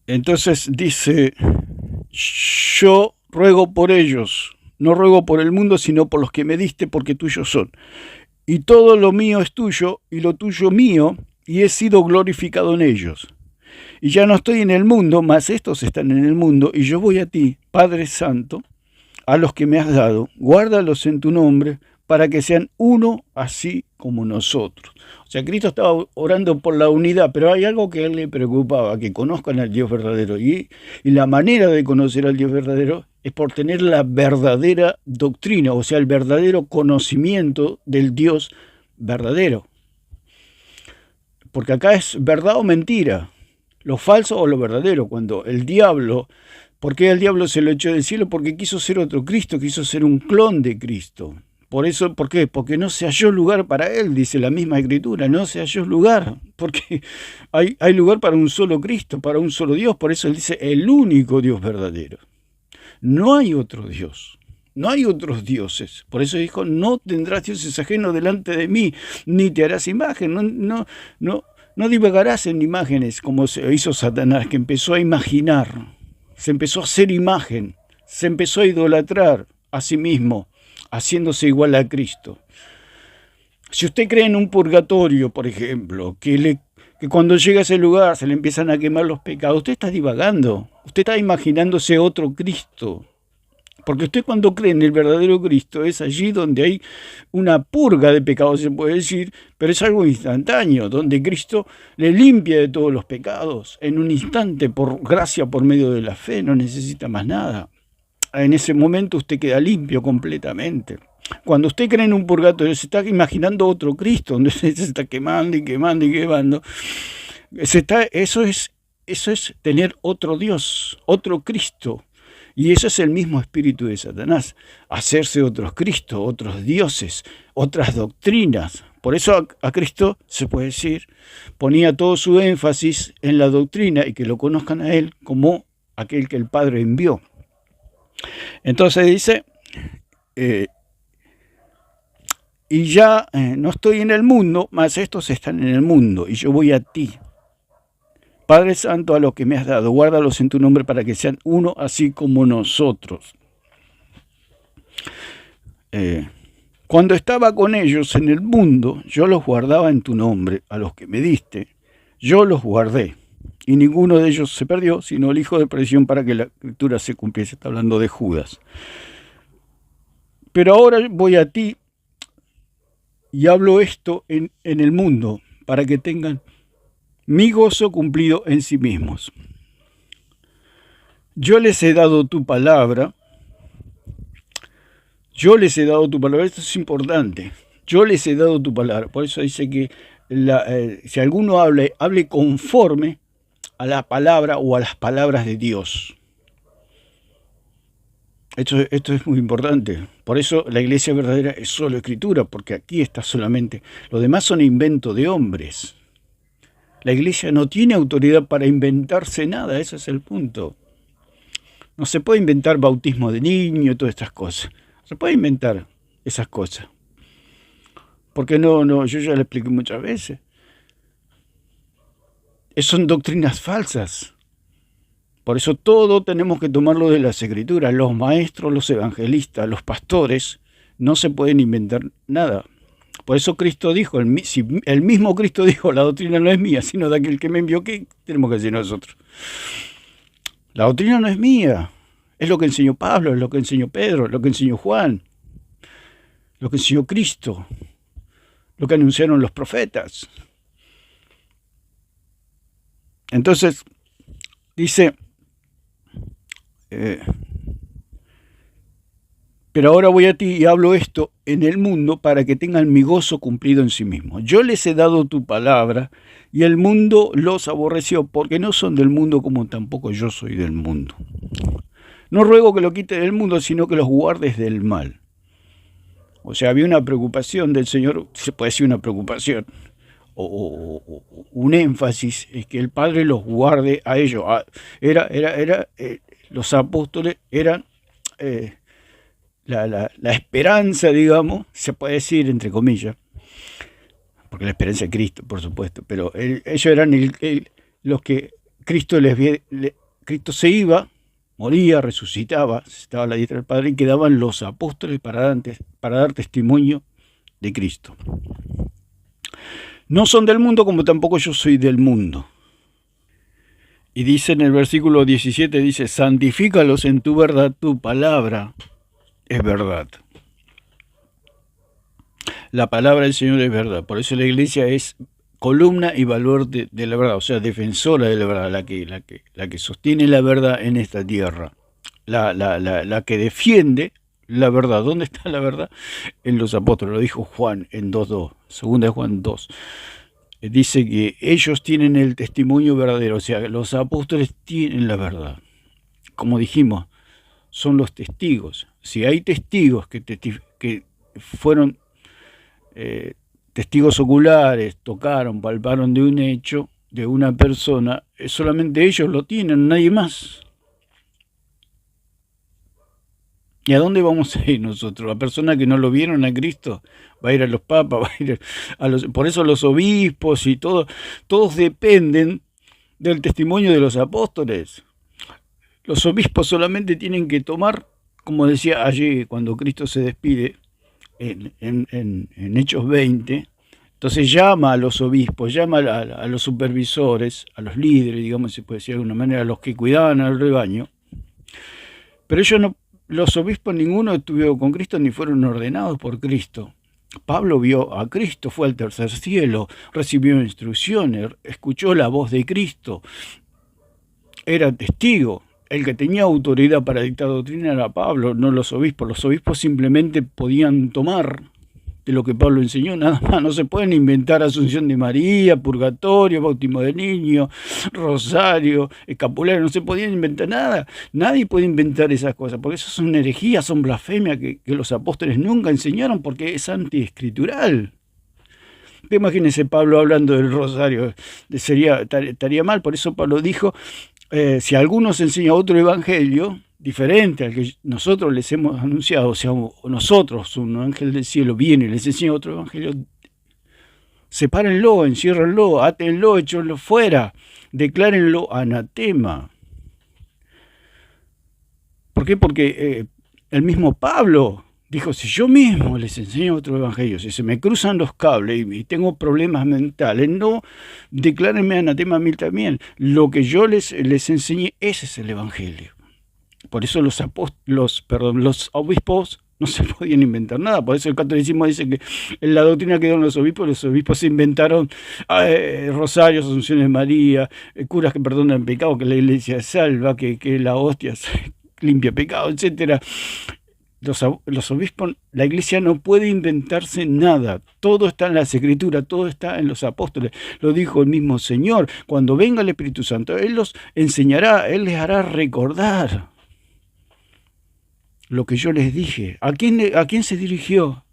Entonces dice, yo ruego por ellos. No ruego por el mundo, sino por los que me diste, porque tuyos son. Y todo lo mío es tuyo, y lo tuyo mío, y he sido glorificado en ellos. Y ya no estoy en el mundo, mas estos están en el mundo, y yo voy a ti, Padre Santo, a los que me has dado. Guárdalos en tu nombre, para que sean uno así como nosotros. O sea, Cristo estaba orando por la unidad, pero hay algo que a él le preocupaba, que conozcan al Dios verdadero. Y la manera de conocer al Dios verdadero es por tener la verdadera doctrina, o sea, el verdadero conocimiento del Dios verdadero. Porque acá es verdad o mentira, lo falso o lo verdadero. Cuando el diablo, ¿por qué el diablo se lo echó del cielo? Porque quiso ser otro Cristo, quiso ser un clon de Cristo. Por eso, ¿por qué? Porque no se halló lugar para él, dice la misma Escritura, no se halló lugar, porque hay lugar para un solo Cristo, para un solo Dios. Por eso él dice el único Dios verdadero. No hay otro Dios. No hay otros dioses. Por eso dijo, no tendrás dioses ajenos delante de mí, ni te harás imagen. No divagarás en imágenes como se hizo Satanás, que empezó a imaginar, se empezó a hacer imagen, se empezó a idolatrar a sí mismo, haciéndose igual a Cristo. Si usted cree en un purgatorio, por ejemplo, que cuando llega a ese lugar se le empiezan a quemar los pecados, usted está divagando, usted está imaginándose otro Cristo. Porque usted cuando cree en el verdadero Cristo es allí donde hay una purga de pecados, se puede decir, pero es algo instantáneo, donde Cristo le limpia de todos los pecados en un instante, por gracia, por medio de la fe, no necesita más nada. En ese momento usted queda limpio completamente. Cuando usted cree en un purgatorio, se está imaginando otro Cristo, donde se está quemando y quemando y quemando. Eso es tener otro Dios, otro Cristo. Y eso es el mismo espíritu de Satanás, hacerse otros Cristos, otros dioses, otras doctrinas. Por eso a Cristo, se puede decir, ponía todo su énfasis en la doctrina y que lo conozcan a él como aquel que el Padre envió. Entonces dice, y ya no estoy en el mundo, mas estos están en el mundo, y yo voy a ti. Padre Santo, a los que me has dado, guárdalos en tu nombre para que sean uno así como nosotros. Cuando estaba con ellos en el mundo, yo los guardaba en tu nombre, a los que me diste, yo los guardé. Y ninguno de ellos se perdió, sino el hijo de perdición para que la escritura se cumpliese. Está hablando de Judas. Pero ahora voy a ti y hablo esto en el mundo, para que tengan mi gozo cumplido en sí mismos. Yo les he dado tu palabra. Esto es importante. Yo les he dado tu palabra. Por eso dice que si alguno hable conforme a la palabra o a las palabras de Dios. Esto es muy importante. Por eso la iglesia verdadera es solo escritura, porque aquí está solamente. Lo demás son inventos de hombres. La iglesia no tiene autoridad para inventarse nada, ese es el punto. No se puede inventar bautismo de niño y todas estas cosas. Se puede inventar esas cosas. Porque yo ya lo expliqué muchas veces. Son doctrinas falsas. Por eso todo tenemos que tomarlo de las Escrituras. Los maestros, los evangelistas, los pastores, no se pueden inventar nada. Por eso Cristo dijo, el mismo Cristo dijo, la doctrina no es mía, sino de aquel que me envió. ¿Qué tenemos que decir nosotros? La doctrina no es mía, es lo que enseñó Pablo, es lo que enseñó Pedro, es lo que enseñó Juan, lo que enseñó Cristo, lo que anunciaron los profetas. Entonces, dice, pero ahora voy a ti y hablo esto en el mundo para que tengan mi gozo cumplido en sí mismo. Yo les he dado tu palabra y el mundo los aborreció porque no son del mundo como tampoco yo soy del mundo. No ruego que lo quite del mundo, sino que los guardes del mal. O sea, había una preocupación del Señor, se puede decir una preocupación, o un énfasis, es que el Padre los guarde a ellos. Los apóstoles eran la esperanza, digamos, se puede decir entre comillas, porque la esperanza de Cristo, por supuesto, pero ellos eran los que Cristo Cristo se iba, moría, resucitaba, estaba a la diestra del Padre y quedaban los apóstoles para dar testimonio de Cristo. No son del mundo como tampoco yo soy del mundo. Y dice en el versículo 17, dice, santifícalos en tu verdad, tu palabra es verdad. La palabra del Señor es verdad. Por eso la iglesia es columna y baluarte de la verdad, o sea, defensora de la verdad, la que sostiene la verdad en esta tierra, la que defiende la verdad. ¿Dónde está la verdad? En los apóstoles, lo dijo Juan en 2.2, segunda de Juan 2. Dice que ellos tienen el testimonio verdadero, o sea, los apóstoles tienen la verdad. Como dijimos, son los testigos. Si hay testigos que fueron testigos oculares, tocaron, palparon de un hecho, de una persona, solamente ellos lo tienen, nadie más. ¿Y a dónde vamos a ir nosotros? La persona que no lo vieron a Cristo va a ir a los papas, va a ir a los... Por eso los obispos y todo, todos dependen del testimonio de los apóstoles. Los obispos solamente tienen que tomar, como decía allí cuando Cristo se despide, en Hechos 20, entonces llama a los obispos, llama a los supervisores, a los líderes, digamos, se puede decir de alguna manera, a los que cuidaban al rebaño, pero ellos no, los obispos ninguno estuvieron con Cristo ni fueron ordenados por Cristo. Pablo vio a Cristo, fue al tercer cielo, recibió instrucciones, escuchó la voz de Cristo, era testigo. El que tenía autoridad para dictar doctrina era Pablo, no los obispos. Los obispos simplemente podían tomar de lo que Pablo enseñó, nada más. No se pueden inventar Asunción de María, purgatorio, bautismo de niño, rosario, escapulario, no se podían inventar nada. Nadie puede inventar esas cosas, porque eso son herejías, son blasfemias que los apóstoles nunca enseñaron, porque es antiescritural. Imagínense Pablo hablando del rosario, estaría mal. Por eso Pablo dijo, si alguno se enseña otro evangelio diferente al que nosotros les hemos anunciado, o sea, nosotros, un ángel del cielo viene y les enseña otro evangelio, sepárenlo, enciérrenlo, átenlo, échenlo fuera, declárenlo anatema. ¿Por qué? Porque el mismo Pablo dijo, si yo mismo les enseño otro evangelio, si se me cruzan los cables y tengo problemas mentales, no, declárenme anatema a mí también. Lo que yo les enseñé, ese es el evangelio. Por eso los obispos no se podían inventar nada. Por eso el catolicismo dice que en la doctrina que dieron los obispos se inventaron rosarios, asunciones de María, curas que perdonan pecado, que la iglesia salva, que la hostia limpia pecado, etcétera. Los obispos, la iglesia no puede inventarse nada, todo está en las escrituras, todo está en los apóstoles, lo dijo el mismo Señor. Cuando venga el Espíritu Santo, Él los enseñará, Él les hará recordar lo que yo les dije. ¿A quién se dirigió?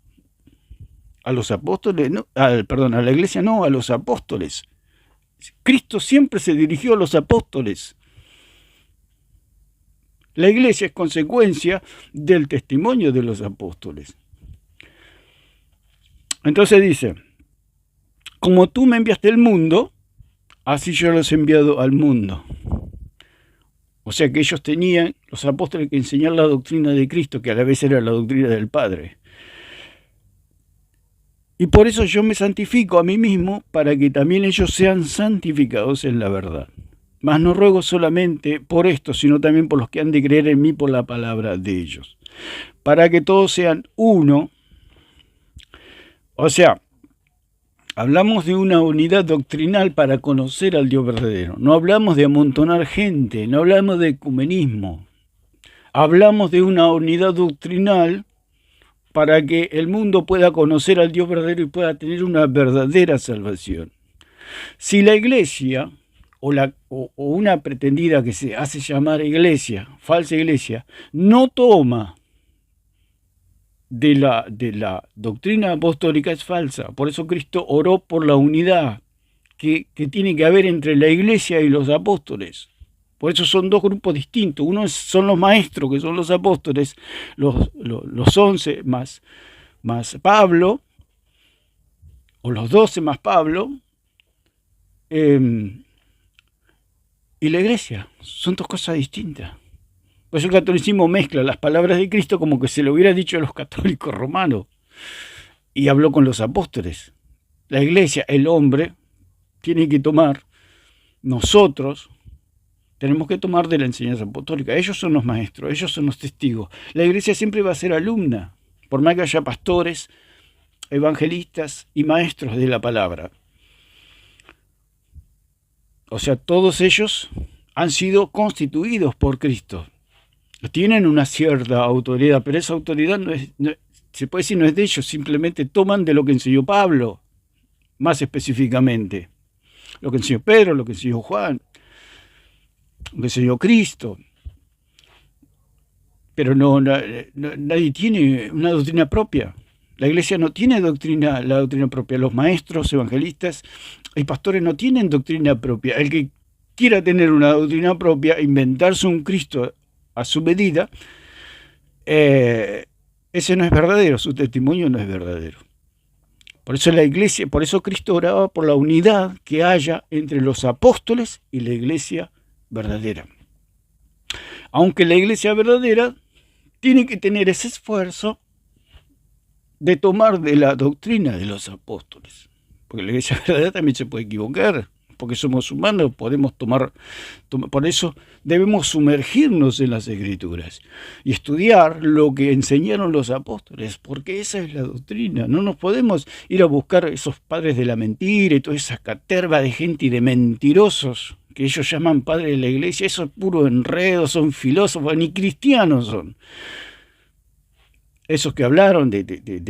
¿A los apóstoles? No, a la iglesia no, a los apóstoles. Cristo siempre se dirigió a los apóstoles. La iglesia es consecuencia del testimonio de los apóstoles. Entonces dice, como tú me enviaste al mundo, así yo los he enviado al mundo. O sea que ellos tenían, los apóstoles, que enseñar la doctrina de Cristo, que a la vez era la doctrina del Padre. Y por eso yo me santifico a mí mismo, para que también ellos sean santificados en la verdad. Mas no ruego solamente por esto, sino también por los que han de creer en mí por la palabra de ellos, para que todos sean uno. O sea, hablamos de una unidad doctrinal para conocer al Dios verdadero. No hablamos de amontonar gente, no hablamos de ecumenismo. Hablamos de una unidad doctrinal para que el mundo pueda conocer al Dios verdadero y pueda tener una verdadera salvación. Si la iglesia o una pretendida que se hace llamar iglesia, falsa iglesia, no toma de la doctrina apostólica, es falsa. Por eso Cristo oró por la unidad que tiene que haber entre la iglesia y los apóstoles. Por eso son dos grupos distintos. Uno son los maestros, que son los apóstoles, los 11 más Pablo, o los 12 más Pablo, y la iglesia. Son dos cosas distintas. Por eso el catolicismo mezcla las palabras de Cristo como que se lo hubiera dicho a los católicos romanos, y habló con los apóstoles. La iglesia, el hombre, tiene que tomar, nosotros tenemos que tomar de la enseñanza apostólica. Ellos son los maestros, ellos son los testigos. La iglesia siempre va a ser alumna, por más que haya pastores evangelistas y maestros de la palabra. O sea, todos ellos han sido constituidos por Cristo. Tienen una cierta autoridad, pero esa autoridad se puede decir no es de ellos, simplemente toman de lo que enseñó Pablo, más específicamente. Lo que enseñó Pedro, lo que enseñó Juan, lo que enseñó Cristo. Pero nadie tiene una doctrina propia. La iglesia no tiene la doctrina propia. Los maestros, evangelistas y pastores no tienen doctrina propia. El que quiera tener una doctrina propia, inventarse un Cristo a su medida, ese no es verdadero, su testimonio no es verdadero. Por eso la iglesia, por eso Cristo oraba por la unidad que haya entre los apóstoles y la iglesia verdadera. Aunque la iglesia verdadera tiene que tener ese esfuerzo de tomar de la doctrina de los apóstoles. Porque la iglesia verdadera también se puede equivocar, porque somos humanos, podemos tomar. Por eso debemos sumergirnos en las Escrituras y estudiar lo que enseñaron los apóstoles, porque esa es la doctrina. No nos podemos ir a buscar esos padres de la mentira y toda esa caterva de gente y de mentirosos que ellos llaman padres de la iglesia. Eso es puro enredo, son filósofos, ni cristianos son. Esos que hablaron de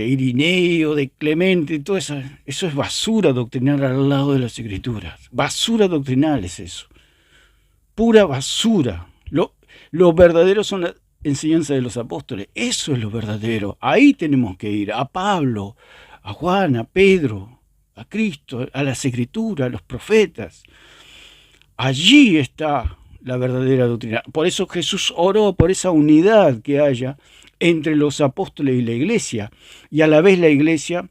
Irineo, de Clemente, todo eso es basura doctrinal al lado de las Escrituras. Basura doctrinal es eso. Pura basura. Lo verdadero son las enseñanzas de los apóstoles. Eso es lo verdadero. Ahí tenemos que ir. A Pablo, a Juan, a Pedro, a Cristo, a las Escrituras, a los profetas. Allí está la verdadera doctrina. Por eso Jesús oró por esa unidad que haya entre los apóstoles y la iglesia, y a la vez la iglesia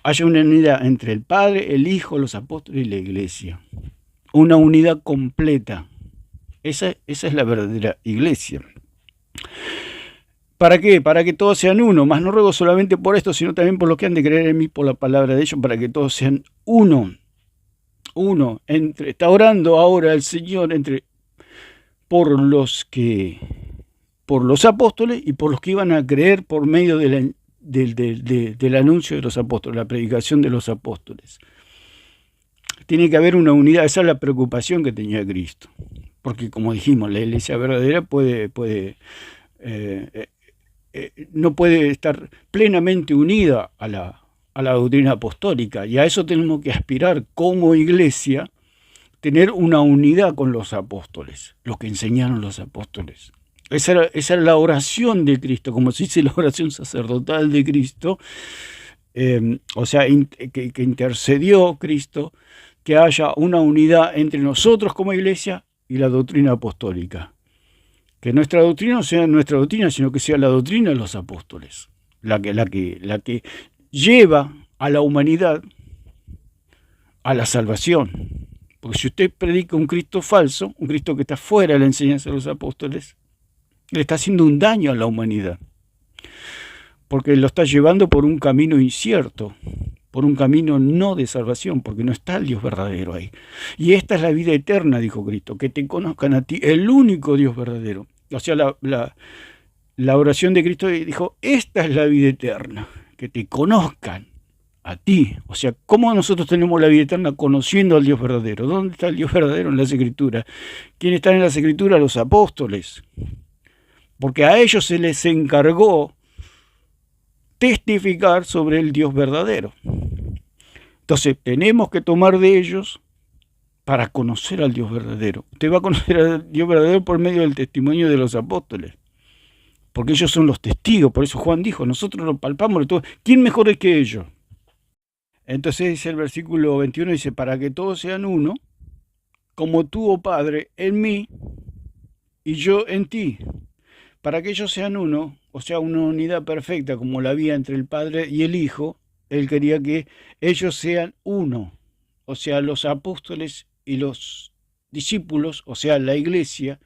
haya una unidad entre el Padre, el Hijo, los apóstoles y la iglesia. Una unidad completa. Esa es la verdadera iglesia. ¿Para qué? Para que todos sean uno. Mas no ruego solamente por esto, sino también por los que han de creer en mí por la palabra de ellos, para que todos sean uno. Está orando ahora el Señor por los apóstoles y por los que iban a creer por medio del anuncio de los apóstoles, la predicación de los apóstoles. Tiene que haber una unidad, esa es la preocupación que tenía Cristo. Porque como dijimos, la iglesia verdadera no puede estar plenamente unida a la doctrina apostólica, y a eso tenemos que aspirar como iglesia, tener una unidad con los apóstoles, lo que enseñaron los apóstoles. Esa era la oración de Cristo, como se dice la oración sacerdotal de Cristo, o sea, que intercedió Cristo, que haya una unidad entre nosotros como iglesia y la doctrina apostólica. Que nuestra doctrina no sea nuestra doctrina, sino que sea la doctrina de los apóstoles, la que lleva a la humanidad a la salvación. Porque si usted predica un Cristo falso, un Cristo que está fuera de la enseñanza de los apóstoles, le está haciendo un daño a la humanidad. Porque lo está llevando por un camino incierto, por un camino no de salvación, porque no está el Dios verdadero ahí. Y esta es la vida eterna, dijo Cristo, que te conozcan a ti, el único Dios verdadero. O sea, la oración de Cristo dijo, esta es la vida eterna, que te conozcan a ti. O sea, ¿cómo nosotros tenemos la vida eterna? Conociendo al Dios verdadero. ¿Dónde está el Dios verdadero? En las Escrituras. ¿Quién está en las Escrituras? Los apóstoles. Porque a ellos se les encargó testificar sobre el Dios verdadero. Entonces, tenemos que tomar de ellos para conocer al Dios verdadero. Usted va a conocer al Dios verdadero por medio del testimonio de los apóstoles. Porque ellos son los testigos. Por eso Juan dijo, nosotros lo palpamos todo. ¿Quién mejor es que ellos? Entonces dice el versículo 21, dice, para que todos sean uno, como tú, oh Padre, en mí y yo en ti. Para que ellos sean uno, o sea, una unidad perfecta como la había entre el Padre y el Hijo, Él quería que ellos sean uno. O sea, los apóstoles y los discípulos, o sea, la iglesia.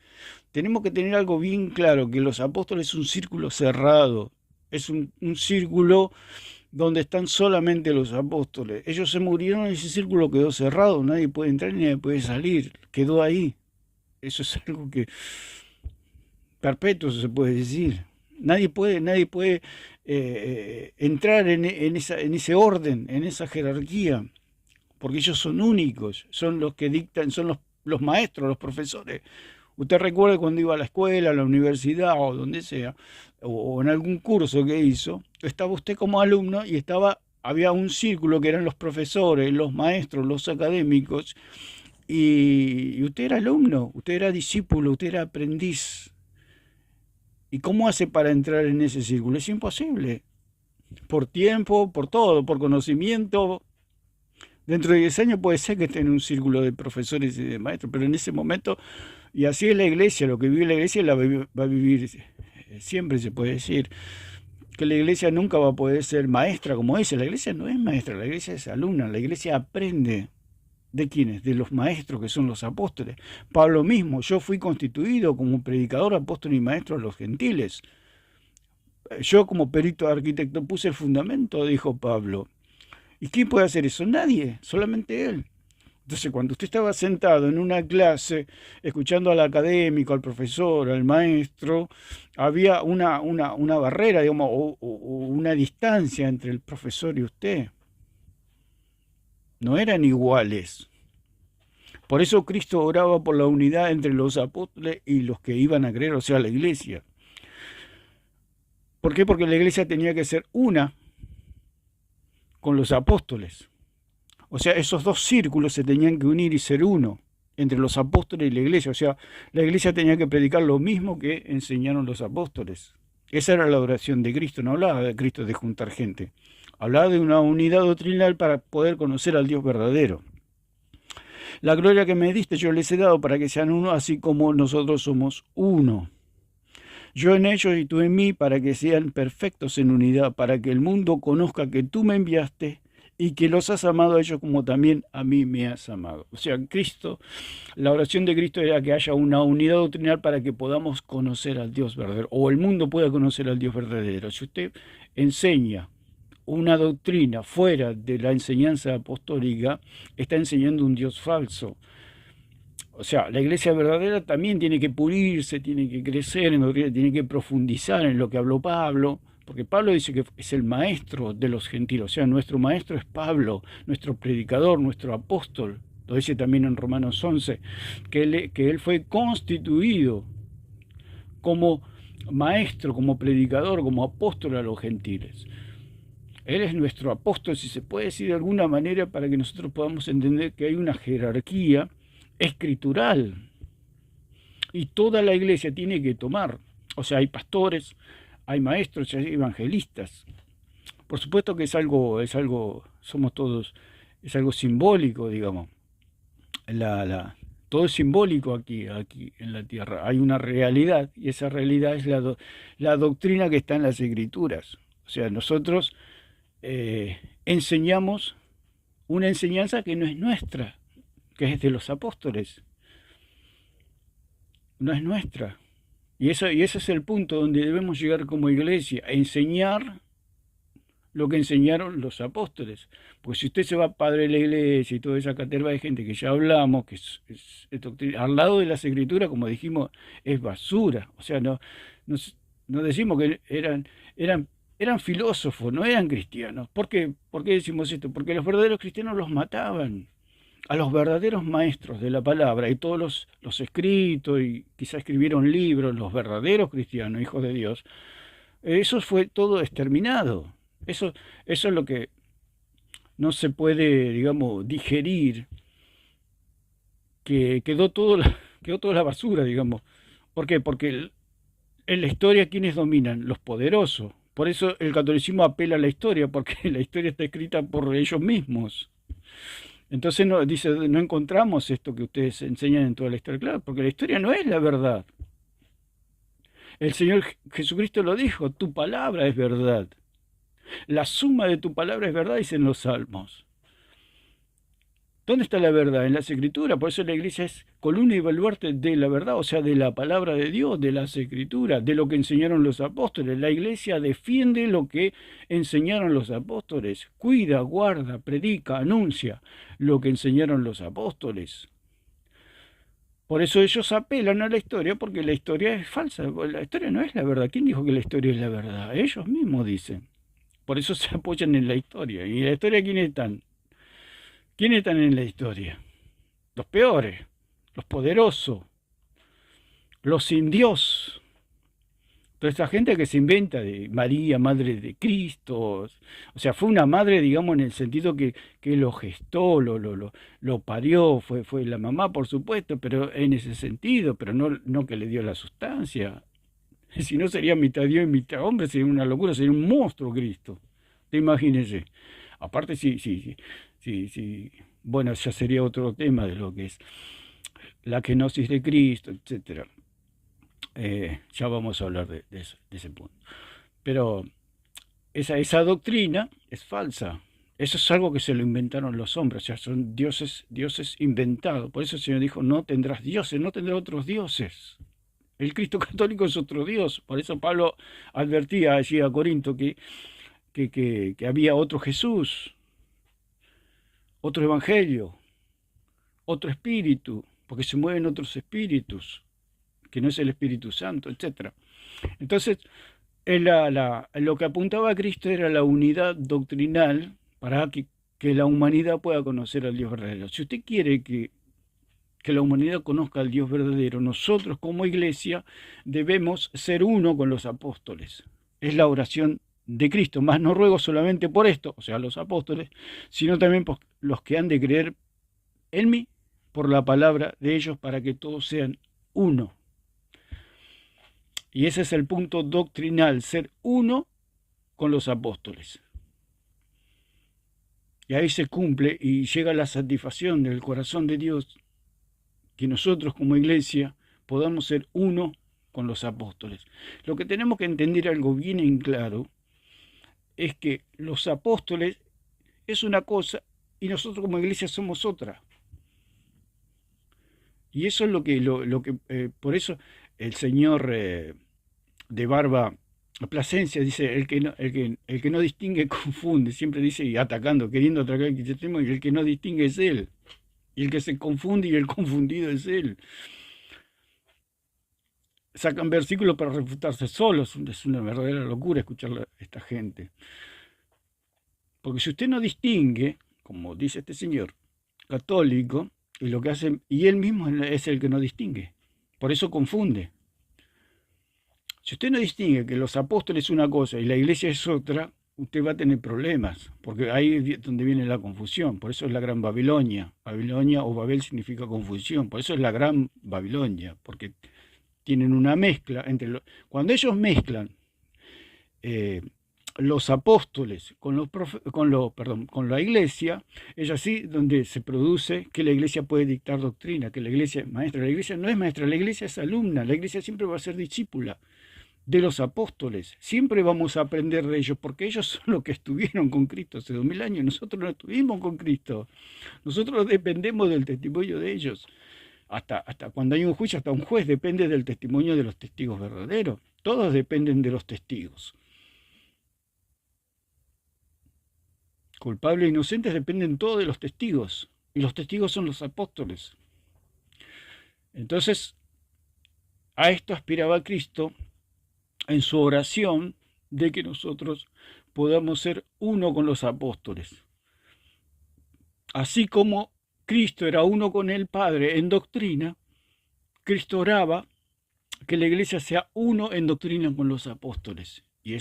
Tenemos que tener algo bien claro, que los apóstoles es un círculo cerrado, es un círculo donde están solamente los apóstoles. Ellos se murieron y ese círculo quedó cerrado, nadie puede entrar ni nadie puede salir, quedó ahí. Eso es algo que perpetuo se puede decir. Nadie puede entrar en ese orden, en esa jerarquía, porque ellos son únicos, son los que dictan, son los maestros, los profesores. Usted recuerda cuando iba a la escuela, a la universidad o donde sea, o en algún curso que hizo, estaba usted como alumno y había un círculo que eran los profesores, los maestros, los académicos, y usted era alumno, usted era discípulo, usted era aprendiz. ¿Y cómo hace para entrar en ese círculo? Es imposible. Por tiempo, por todo, por conocimiento. Dentro de 10 años puede ser que esté en un círculo de profesores y de maestros, pero en ese momento, y así es la iglesia, lo que vive la iglesia va a vivir siempre, se puede decir, que la iglesia nunca va a poder ser maestra como dice. La iglesia no es maestra, la iglesia es alumna, la iglesia aprende. ¿De quiénes? De los maestros que son los apóstoles. Pablo mismo, yo fui constituido como predicador, apóstol y maestro a los gentiles. Yo como perito arquitecto puse el fundamento, dijo Pablo. ¿Y quién puede hacer eso? Nadie, solamente él. Entonces, cuando usted estaba sentado en una clase, escuchando al académico, al profesor, al maestro, había una barrera, digamos, o una distancia entre el profesor y usted. No eran iguales. Por eso Cristo oraba por la unidad entre los apóstoles y los que iban a creer, o sea, la iglesia. ¿Por qué? Porque la iglesia tenía que ser una con los apóstoles. O sea, esos dos círculos se tenían que unir y ser uno entre los apóstoles y la iglesia. O sea, la iglesia tenía que predicar lo mismo que enseñaron los apóstoles. Esa era la oración de Cristo. No hablaba de Cristo de juntar gente. Hablaba de una unidad doctrinal para poder conocer al Dios verdadero. La gloria que me diste yo les he dado para que sean uno, así como nosotros somos uno. Yo en ellos y tú en mí, para que sean perfectos en unidad, para que el mundo conozca que tú me enviaste y que los has amado a ellos como también a mí me has amado. O sea, Cristo, la oración de Cristo era que haya una unidad doctrinal para que podamos conocer al Dios verdadero, o el mundo pueda conocer al Dios verdadero. Si usted enseña una doctrina fuera de la enseñanza apostólica, está enseñando un Dios falso. O sea, la iglesia verdadera también tiene que pulirse, tiene que crecer en doctrina, tiene que profundizar en lo que habló Pablo, porque Pablo dice que es el maestro de los gentiles, o sea, nuestro maestro es Pablo, nuestro predicador, nuestro apóstol. Lo dice también en Romanos 11, que él fue constituido como maestro, como predicador, como apóstol a los gentiles. Él es nuestro apóstol, si se puede decir de alguna manera, para que nosotros podamos entender que hay una jerarquía escritural y toda la iglesia tiene que tomar. O sea, hay pastores, hay maestros, hay evangelistas. Por supuesto que somos todos, es algo simbólico, digamos. Todo es simbólico aquí en la tierra. Hay una realidad y esa realidad es la doctrina que está en las escrituras. O sea, nosotros enseñamos una enseñanza que no es nuestra, que es de los apóstoles, no es nuestra. Y ese es el punto donde debemos llegar como iglesia, a enseñar lo que enseñaron los apóstoles. Porque si usted se va Padre de la Iglesia y toda esa caterva de gente que ya hablamos, que es al lado de las escrituras, como dijimos, es basura. O sea, no decimos que eran filósofos, no eran cristianos. ¿Por qué decimos esto? Porque los verdaderos cristianos los mataban. A los verdaderos maestros de la palabra y todos los escritos y quizá escribieron libros, los verdaderos cristianos, hijos de Dios, eso fue todo exterminado. Eso es lo que no se puede, digamos, digerir, que quedó toda la basura, digamos. ¿Por qué? Porque en la historia, ¿quiénes dominan? Los poderosos. Por eso el catolicismo apela a la historia, porque la historia está escrita por ellos mismos. Entonces no encontramos esto que ustedes enseñan en toda la historia, claro, porque la historia no es la verdad. El Señor Jesucristo lo dijo, tu palabra es verdad. La suma de tu palabra es verdad, dicen los salmos. ¿Dónde está la verdad? En las escrituras. Por eso la iglesia es columna y baluarte de la verdad, o sea, de la palabra de Dios, de las escrituras, de lo que enseñaron los apóstoles. La iglesia defiende lo que enseñaron los apóstoles. Cuida, guarda, predica, anuncia lo que enseñaron los apóstoles. Por eso ellos apelan a la historia, porque la historia es falsa. La historia no es la verdad. ¿Quién dijo que la historia es la verdad? Ellos mismos dicen. Por eso se apoyan en la historia. ¿Y en la historia quiénes están? ¿Quiénes están en la historia? Los peores, los poderosos, los sin Dios. Toda esta gente que se inventa de María, madre de Cristo, o sea, fue una madre, digamos, en el sentido que lo gestó, lo parió, fue la mamá, por supuesto, pero en ese sentido, pero no que le dio la sustancia. Si no sería mitad Dios y mitad hombre, sería una locura, sería un monstruo Cristo. Te imagínese. Aparte, sí. Bueno, ya sería otro tema de lo que es la kenosis de Cristo, etcétera. Ya vamos a hablar de ese punto. Pero esa doctrina es falsa. Eso es algo que se lo inventaron los hombres, o sea, son dioses inventados. Por eso el Señor dijo, no tendrás dioses, no tendrás otros dioses. El Cristo católico es otro Dios. Por eso Pablo advertía allí a Corinto que había otro Jesús, otro Evangelio, otro espíritu, porque se mueven otros espíritus, que no es el Espíritu Santo, etcétera. Entonces, lo que apuntaba a Cristo era la unidad doctrinal para que la humanidad pueda conocer al Dios verdadero. Si usted quiere que la humanidad conozca al Dios verdadero, nosotros como iglesia debemos ser uno con los apóstoles. Es la oración de Cristo, más no ruego solamente por esto, o sea, los apóstoles, sino también por los que han de creer en mí, por la palabra de ellos, para que todos sean uno. Y ese es el punto doctrinal, ser uno con los apóstoles. Y ahí se cumple y llega la satisfacción del corazón de Dios, que nosotros como iglesia podamos ser uno con los apóstoles. Lo que tenemos que entender algo bien en claro es que los apóstoles es una cosa y nosotros como iglesia somos otra. Y eso es por eso el señor de barba Plasencia dice, el que no distingue confunde, siempre dice, y atacando, queriendo atacar el cristianismo, y el que no distingue es él. Y el que se confunde y el confundido es él. Sacan versículos para refutarse solos. Es una verdadera locura escuchar a esta gente. Porque si usted no distingue, como dice este señor, católico, y lo que hace, y él mismo es el que no distingue. Por eso confunde. Si usted no distingue que los apóstoles es una cosa y la iglesia es otra, usted va a tener problemas, porque ahí es donde viene la confusión. Por eso es la Gran Babilonia. Babilonia o Babel significa confusión. Por eso es la Gran Babilonia, porque tienen una mezcla entre cuando ellos mezclan los apóstoles con la iglesia, es así donde se produce que la iglesia puede dictar doctrina, que la iglesia es maestra. La iglesia no es maestra, la iglesia es alumna, la iglesia siempre va a ser discípula de los apóstoles. Siempre vamos a aprender de ellos, porque ellos son los que estuvieron con Cristo hace 2000 años. Nosotros no estuvimos con Cristo. Nosotros dependemos del testimonio de ellos. Hasta cuando hay un juicio, hasta un juez depende del testimonio de los testigos verdaderos. Todos dependen de los testigos. Culpables e inocentes dependen todos de los testigos. Y los testigos son los apóstoles. Entonces, a esto aspiraba Cristo en su oración de que nosotros podamos ser uno con los apóstoles. Así como Cristo era uno con el Padre en doctrina, Cristo oraba que la iglesia sea uno en doctrina con los apóstoles. Y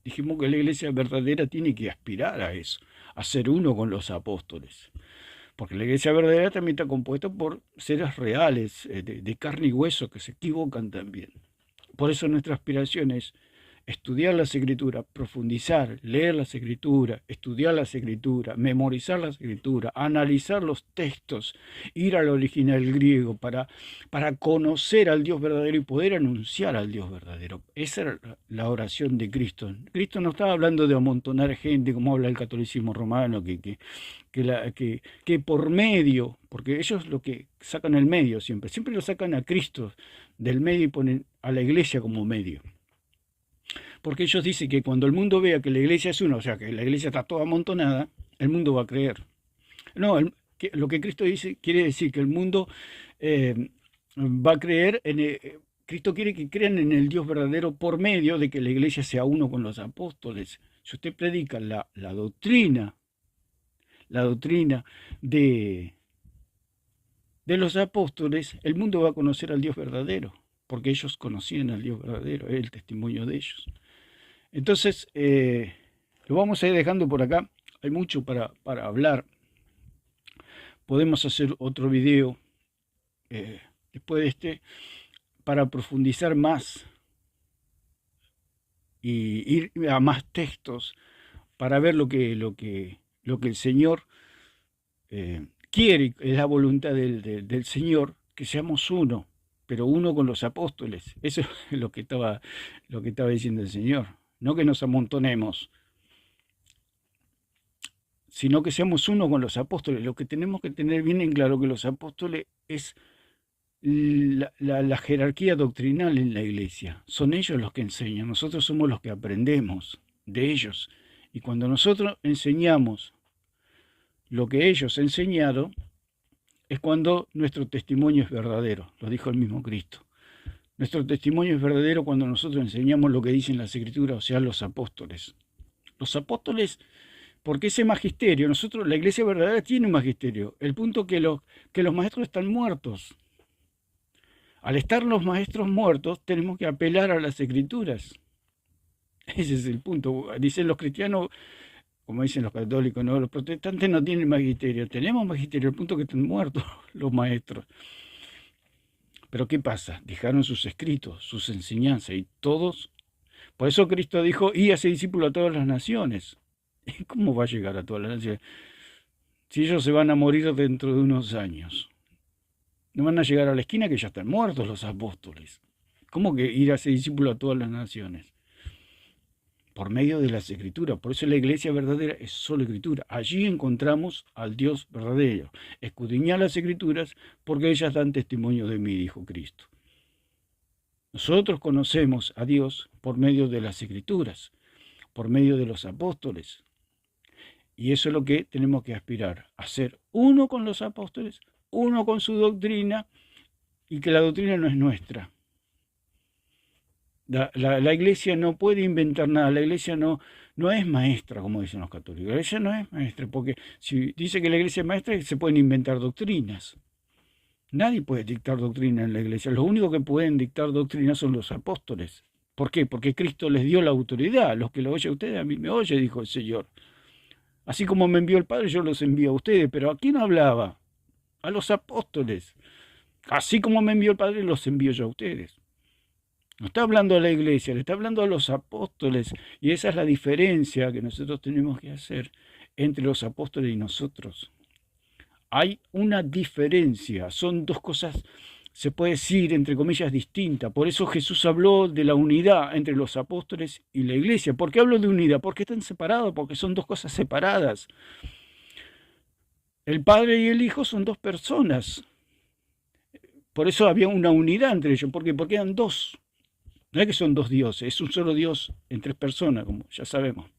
dijimos que la iglesia verdadera tiene que aspirar a eso, a ser uno con los apóstoles. Porque la iglesia verdadera también está compuesta por seres reales, de carne y hueso, que se equivocan también. Por eso nuestra aspiración es estudiar las escrituras, profundizar, leer las escrituras, estudiar las escrituras, memorizar las escrituras, analizar los textos, ir al original griego para conocer al Dios verdadero y poder anunciar al Dios verdadero. Esa era la oración de Cristo. Cristo no estaba hablando de amontonar gente como habla el catolicismo romano, que por medio, porque ellos lo que sacan el medio siempre lo sacan a Cristo del medio y ponen a la iglesia como medio. Porque ellos dicen que cuando el mundo vea que la iglesia es una, o sea, que la iglesia está toda amontonada, el mundo va a creer. No, lo que Cristo dice quiere decir que el mundo va a creer Cristo quiere que crean en el Dios verdadero por medio de que la iglesia sea uno con los apóstoles. Si usted predica la doctrina de, de los apóstoles, el mundo va a conocer al Dios verdadero, porque ellos conocían al Dios verdadero, es el testimonio de ellos. Entonces, lo vamos a ir dejando por acá. Hay mucho para hablar. Podemos hacer otro video después de este para profundizar más y ir a más textos para ver lo que el Señor quiere, es la voluntad del Señor, que seamos uno, pero uno con los apóstoles. Eso es lo que estaba diciendo el Señor. No que nos amontonemos, sino que seamos uno con los apóstoles. Lo que tenemos que tener bien en claro que los apóstoles es la jerarquía doctrinal en la iglesia. Son ellos los que enseñan, nosotros somos los que aprendemos de ellos. Y cuando nosotros enseñamos lo que ellos enseñaron, es cuando nuestro testimonio es verdadero, lo dijo el mismo Cristo. Nuestro testimonio es verdadero cuando nosotros enseñamos lo que dicen las Escrituras, o sea, los apóstoles. Los apóstoles, porque ese magisterio, la iglesia verdadera tiene un magisterio. El punto que los maestros están muertos. Al estar los maestros muertos, tenemos que apelar a las Escrituras. Ese es el punto. Dicen los cristianos, como dicen los católicos, no, los protestantes no tienen magisterio. Tenemos magisterio, el punto que están muertos los maestros. Pero ¿qué pasa? Dejaron sus escritos, sus enseñanzas, y todos. Por eso Cristo dijo, y hace discípulo a todas las naciones. ¿Y cómo va a llegar a todas las naciones? Si ellos se van a morir dentro de unos años. No van a llegar a la esquina que ya están muertos los apóstoles. ¿Cómo que ir a ser discípulo a todas las naciones? Por medio de las Escrituras. Por eso la iglesia verdadera es solo Escritura. Allí encontramos al Dios verdadero. Escudriñad las Escrituras porque ellas dan testimonio de mí, dijo Cristo. Nosotros conocemos a Dios por medio de las Escrituras, por medio de los apóstoles. Y eso es lo que tenemos que aspirar, a ser uno con los apóstoles, uno con su doctrina, y que la doctrina no es nuestra. La iglesia no puede inventar nada, la iglesia no es maestra, como dicen los católicos. La iglesia no es maestra, porque si dice que la iglesia es maestra, se pueden inventar doctrinas. Nadie puede dictar doctrina en la iglesia. Los únicos que pueden dictar doctrina son los apóstoles. ¿Por qué? Porque Cristo les dio la autoridad. Los que lo oye a ustedes, a mí me oye, dijo el Señor. Así como me envió el Padre, yo los envío a ustedes. Pero ¿a quién hablaba? A los apóstoles. Así como me envió el Padre, los envío yo a ustedes. No está hablando a la iglesia, le está hablando a los apóstoles. Y esa es la diferencia que nosotros tenemos que hacer entre los apóstoles y nosotros. Hay una diferencia, son dos cosas, se puede decir, entre comillas, distintas. Por eso Jesús habló de la unidad entre los apóstoles y la iglesia. ¿Por qué hablo de unidad? Porque están separados, porque son dos cosas separadas. El Padre y el Hijo son dos personas. Por eso había una unidad entre ellos. ¿Por qué? Porque eran dos. No es que son dos dioses, es un solo Dios en tres personas, como ya sabemos.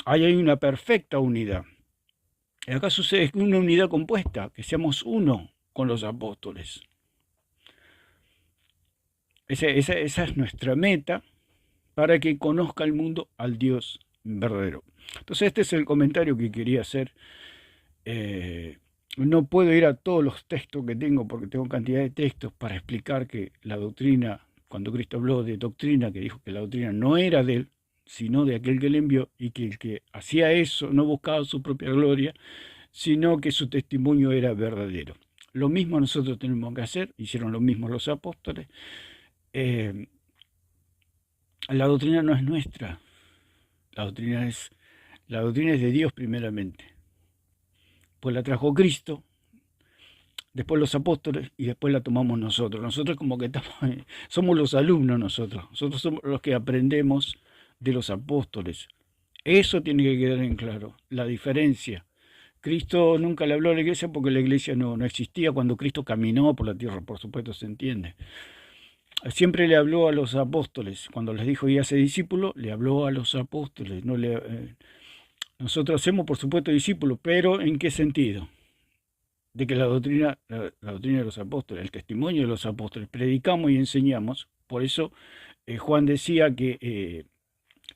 Ahí hay una perfecta unidad. Y acá sucede una unidad compuesta, que seamos uno con los apóstoles. Esa es nuestra meta para que conozca el mundo al Dios verdadero. Entonces este es el comentario que quería hacer. No puedo ir a todos los textos que tengo porque tengo cantidad de textos para explicar que la doctrina, cuando Cristo habló de doctrina, que dijo que la doctrina no era de él, sino de aquel que le envió, y que el que hacía eso no buscaba su propia gloria, sino que su testimonio era verdadero. Lo mismo nosotros tenemos que hacer, hicieron lo mismo los apóstoles. La doctrina no es nuestra, la doctrina es de Dios primeramente. Pues la trajo Cristo, después los apóstoles y después la tomamos nosotros. Nosotros como que somos los alumnos nosotros somos los que aprendemos de los apóstoles. Eso tiene que quedar en claro, la diferencia. Cristo nunca le habló a la iglesia porque la iglesia no existía cuando Cristo caminó por la tierra, por supuesto se entiende. Siempre le habló a los apóstoles. Cuando les dijo y hace discípulo, le habló a los apóstoles. Nosotros hacemos, por supuesto, discípulos, pero ¿en qué sentido? de que la doctrina de los apóstoles, el testimonio de los apóstoles, predicamos y enseñamos. Por eso Juan decía que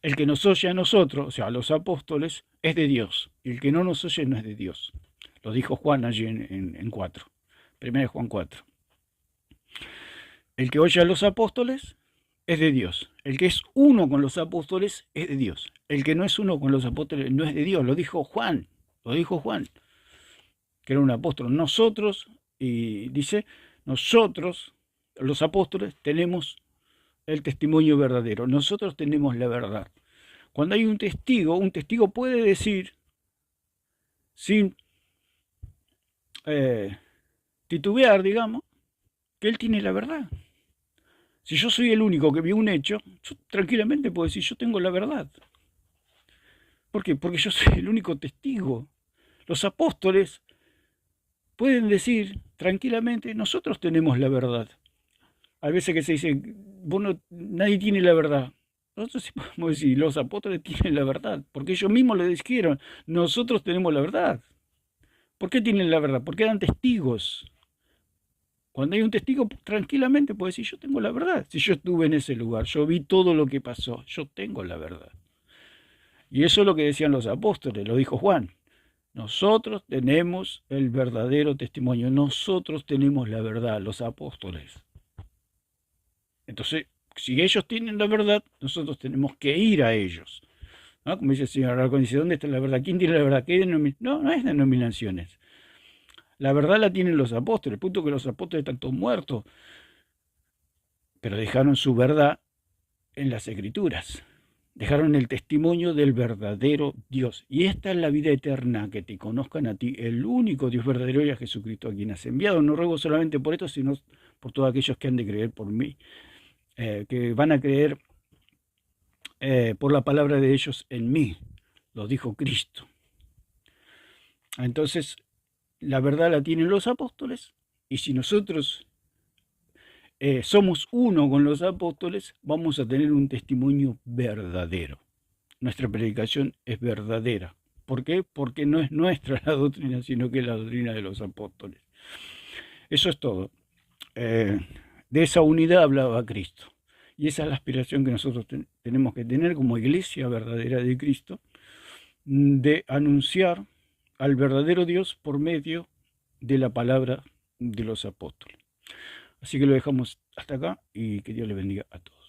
el que nos oye a nosotros, o sea, a los apóstoles, es de Dios, y el que no nos oye no es de Dios. Lo dijo Juan allí en 4, 1 Juan 4. El que oye a los apóstoles es de Dios. El que es uno con los apóstoles es de Dios. El que no es uno con los apóstoles no es de Dios. Lo dijo Juan, que era un apóstol. Nosotros, y dice, nosotros, los apóstoles, tenemos el testimonio verdadero. Nosotros tenemos la verdad. Cuando hay un testigo puede decir, sin titubear, digamos, que él tiene la verdad. Si yo soy el único que vio un hecho, yo tranquilamente puedo decir, yo tengo la verdad. ¿Por qué? Porque yo soy el único testigo. Los apóstoles pueden decir tranquilamente, nosotros tenemos la verdad. Hay veces que se dice, nadie tiene la verdad. Nosotros sí podemos decir, los apóstoles tienen la verdad, porque ellos mismos le dijeron, nosotros tenemos la verdad. ¿Por qué tienen la verdad? Porque eran testigos. Cuando hay un testigo, tranquilamente puede decir, yo tengo la verdad. Si yo estuve en ese lugar, yo vi todo lo que pasó, yo tengo la verdad. Y eso es lo que decían los apóstoles, lo dijo Juan. Nosotros tenemos el verdadero testimonio, nosotros tenemos la verdad, los apóstoles. Entonces, si ellos tienen la verdad, nosotros tenemos que ir a ellos. ¿No? Como dice el señor Alarcón, dice, ¿dónde está la verdad? ¿Quién tiene la verdad? No es denominaciones. La verdad la tienen los apóstoles, el punto que los apóstoles están todos muertos, pero dejaron su verdad en las escrituras. Dejaron el testimonio del verdadero Dios. Y esta es la vida eterna, que te conozcan a ti, el único Dios verdadero, y a Jesucristo a quien has enviado. No ruego solamente por esto, sino por todos aquellos que han de creer por mí, que van a creer por la palabra de ellos en mí. Lo dijo Cristo. Entonces, la verdad la tienen los apóstoles, y si nosotros somos uno con los apóstoles, vamos a tener un testimonio verdadero. Nuestra predicación es verdadera. ¿Por qué? Porque no es nuestra la doctrina, sino que es la doctrina de los apóstoles. Eso es todo. De esa unidad hablaba Cristo. Y esa es la aspiración que nosotros tenemos que tener como iglesia verdadera de Cristo, de anunciar al verdadero Dios por medio de la palabra de los apóstoles. Así que lo dejamos hasta acá y que Dios les bendiga a todos.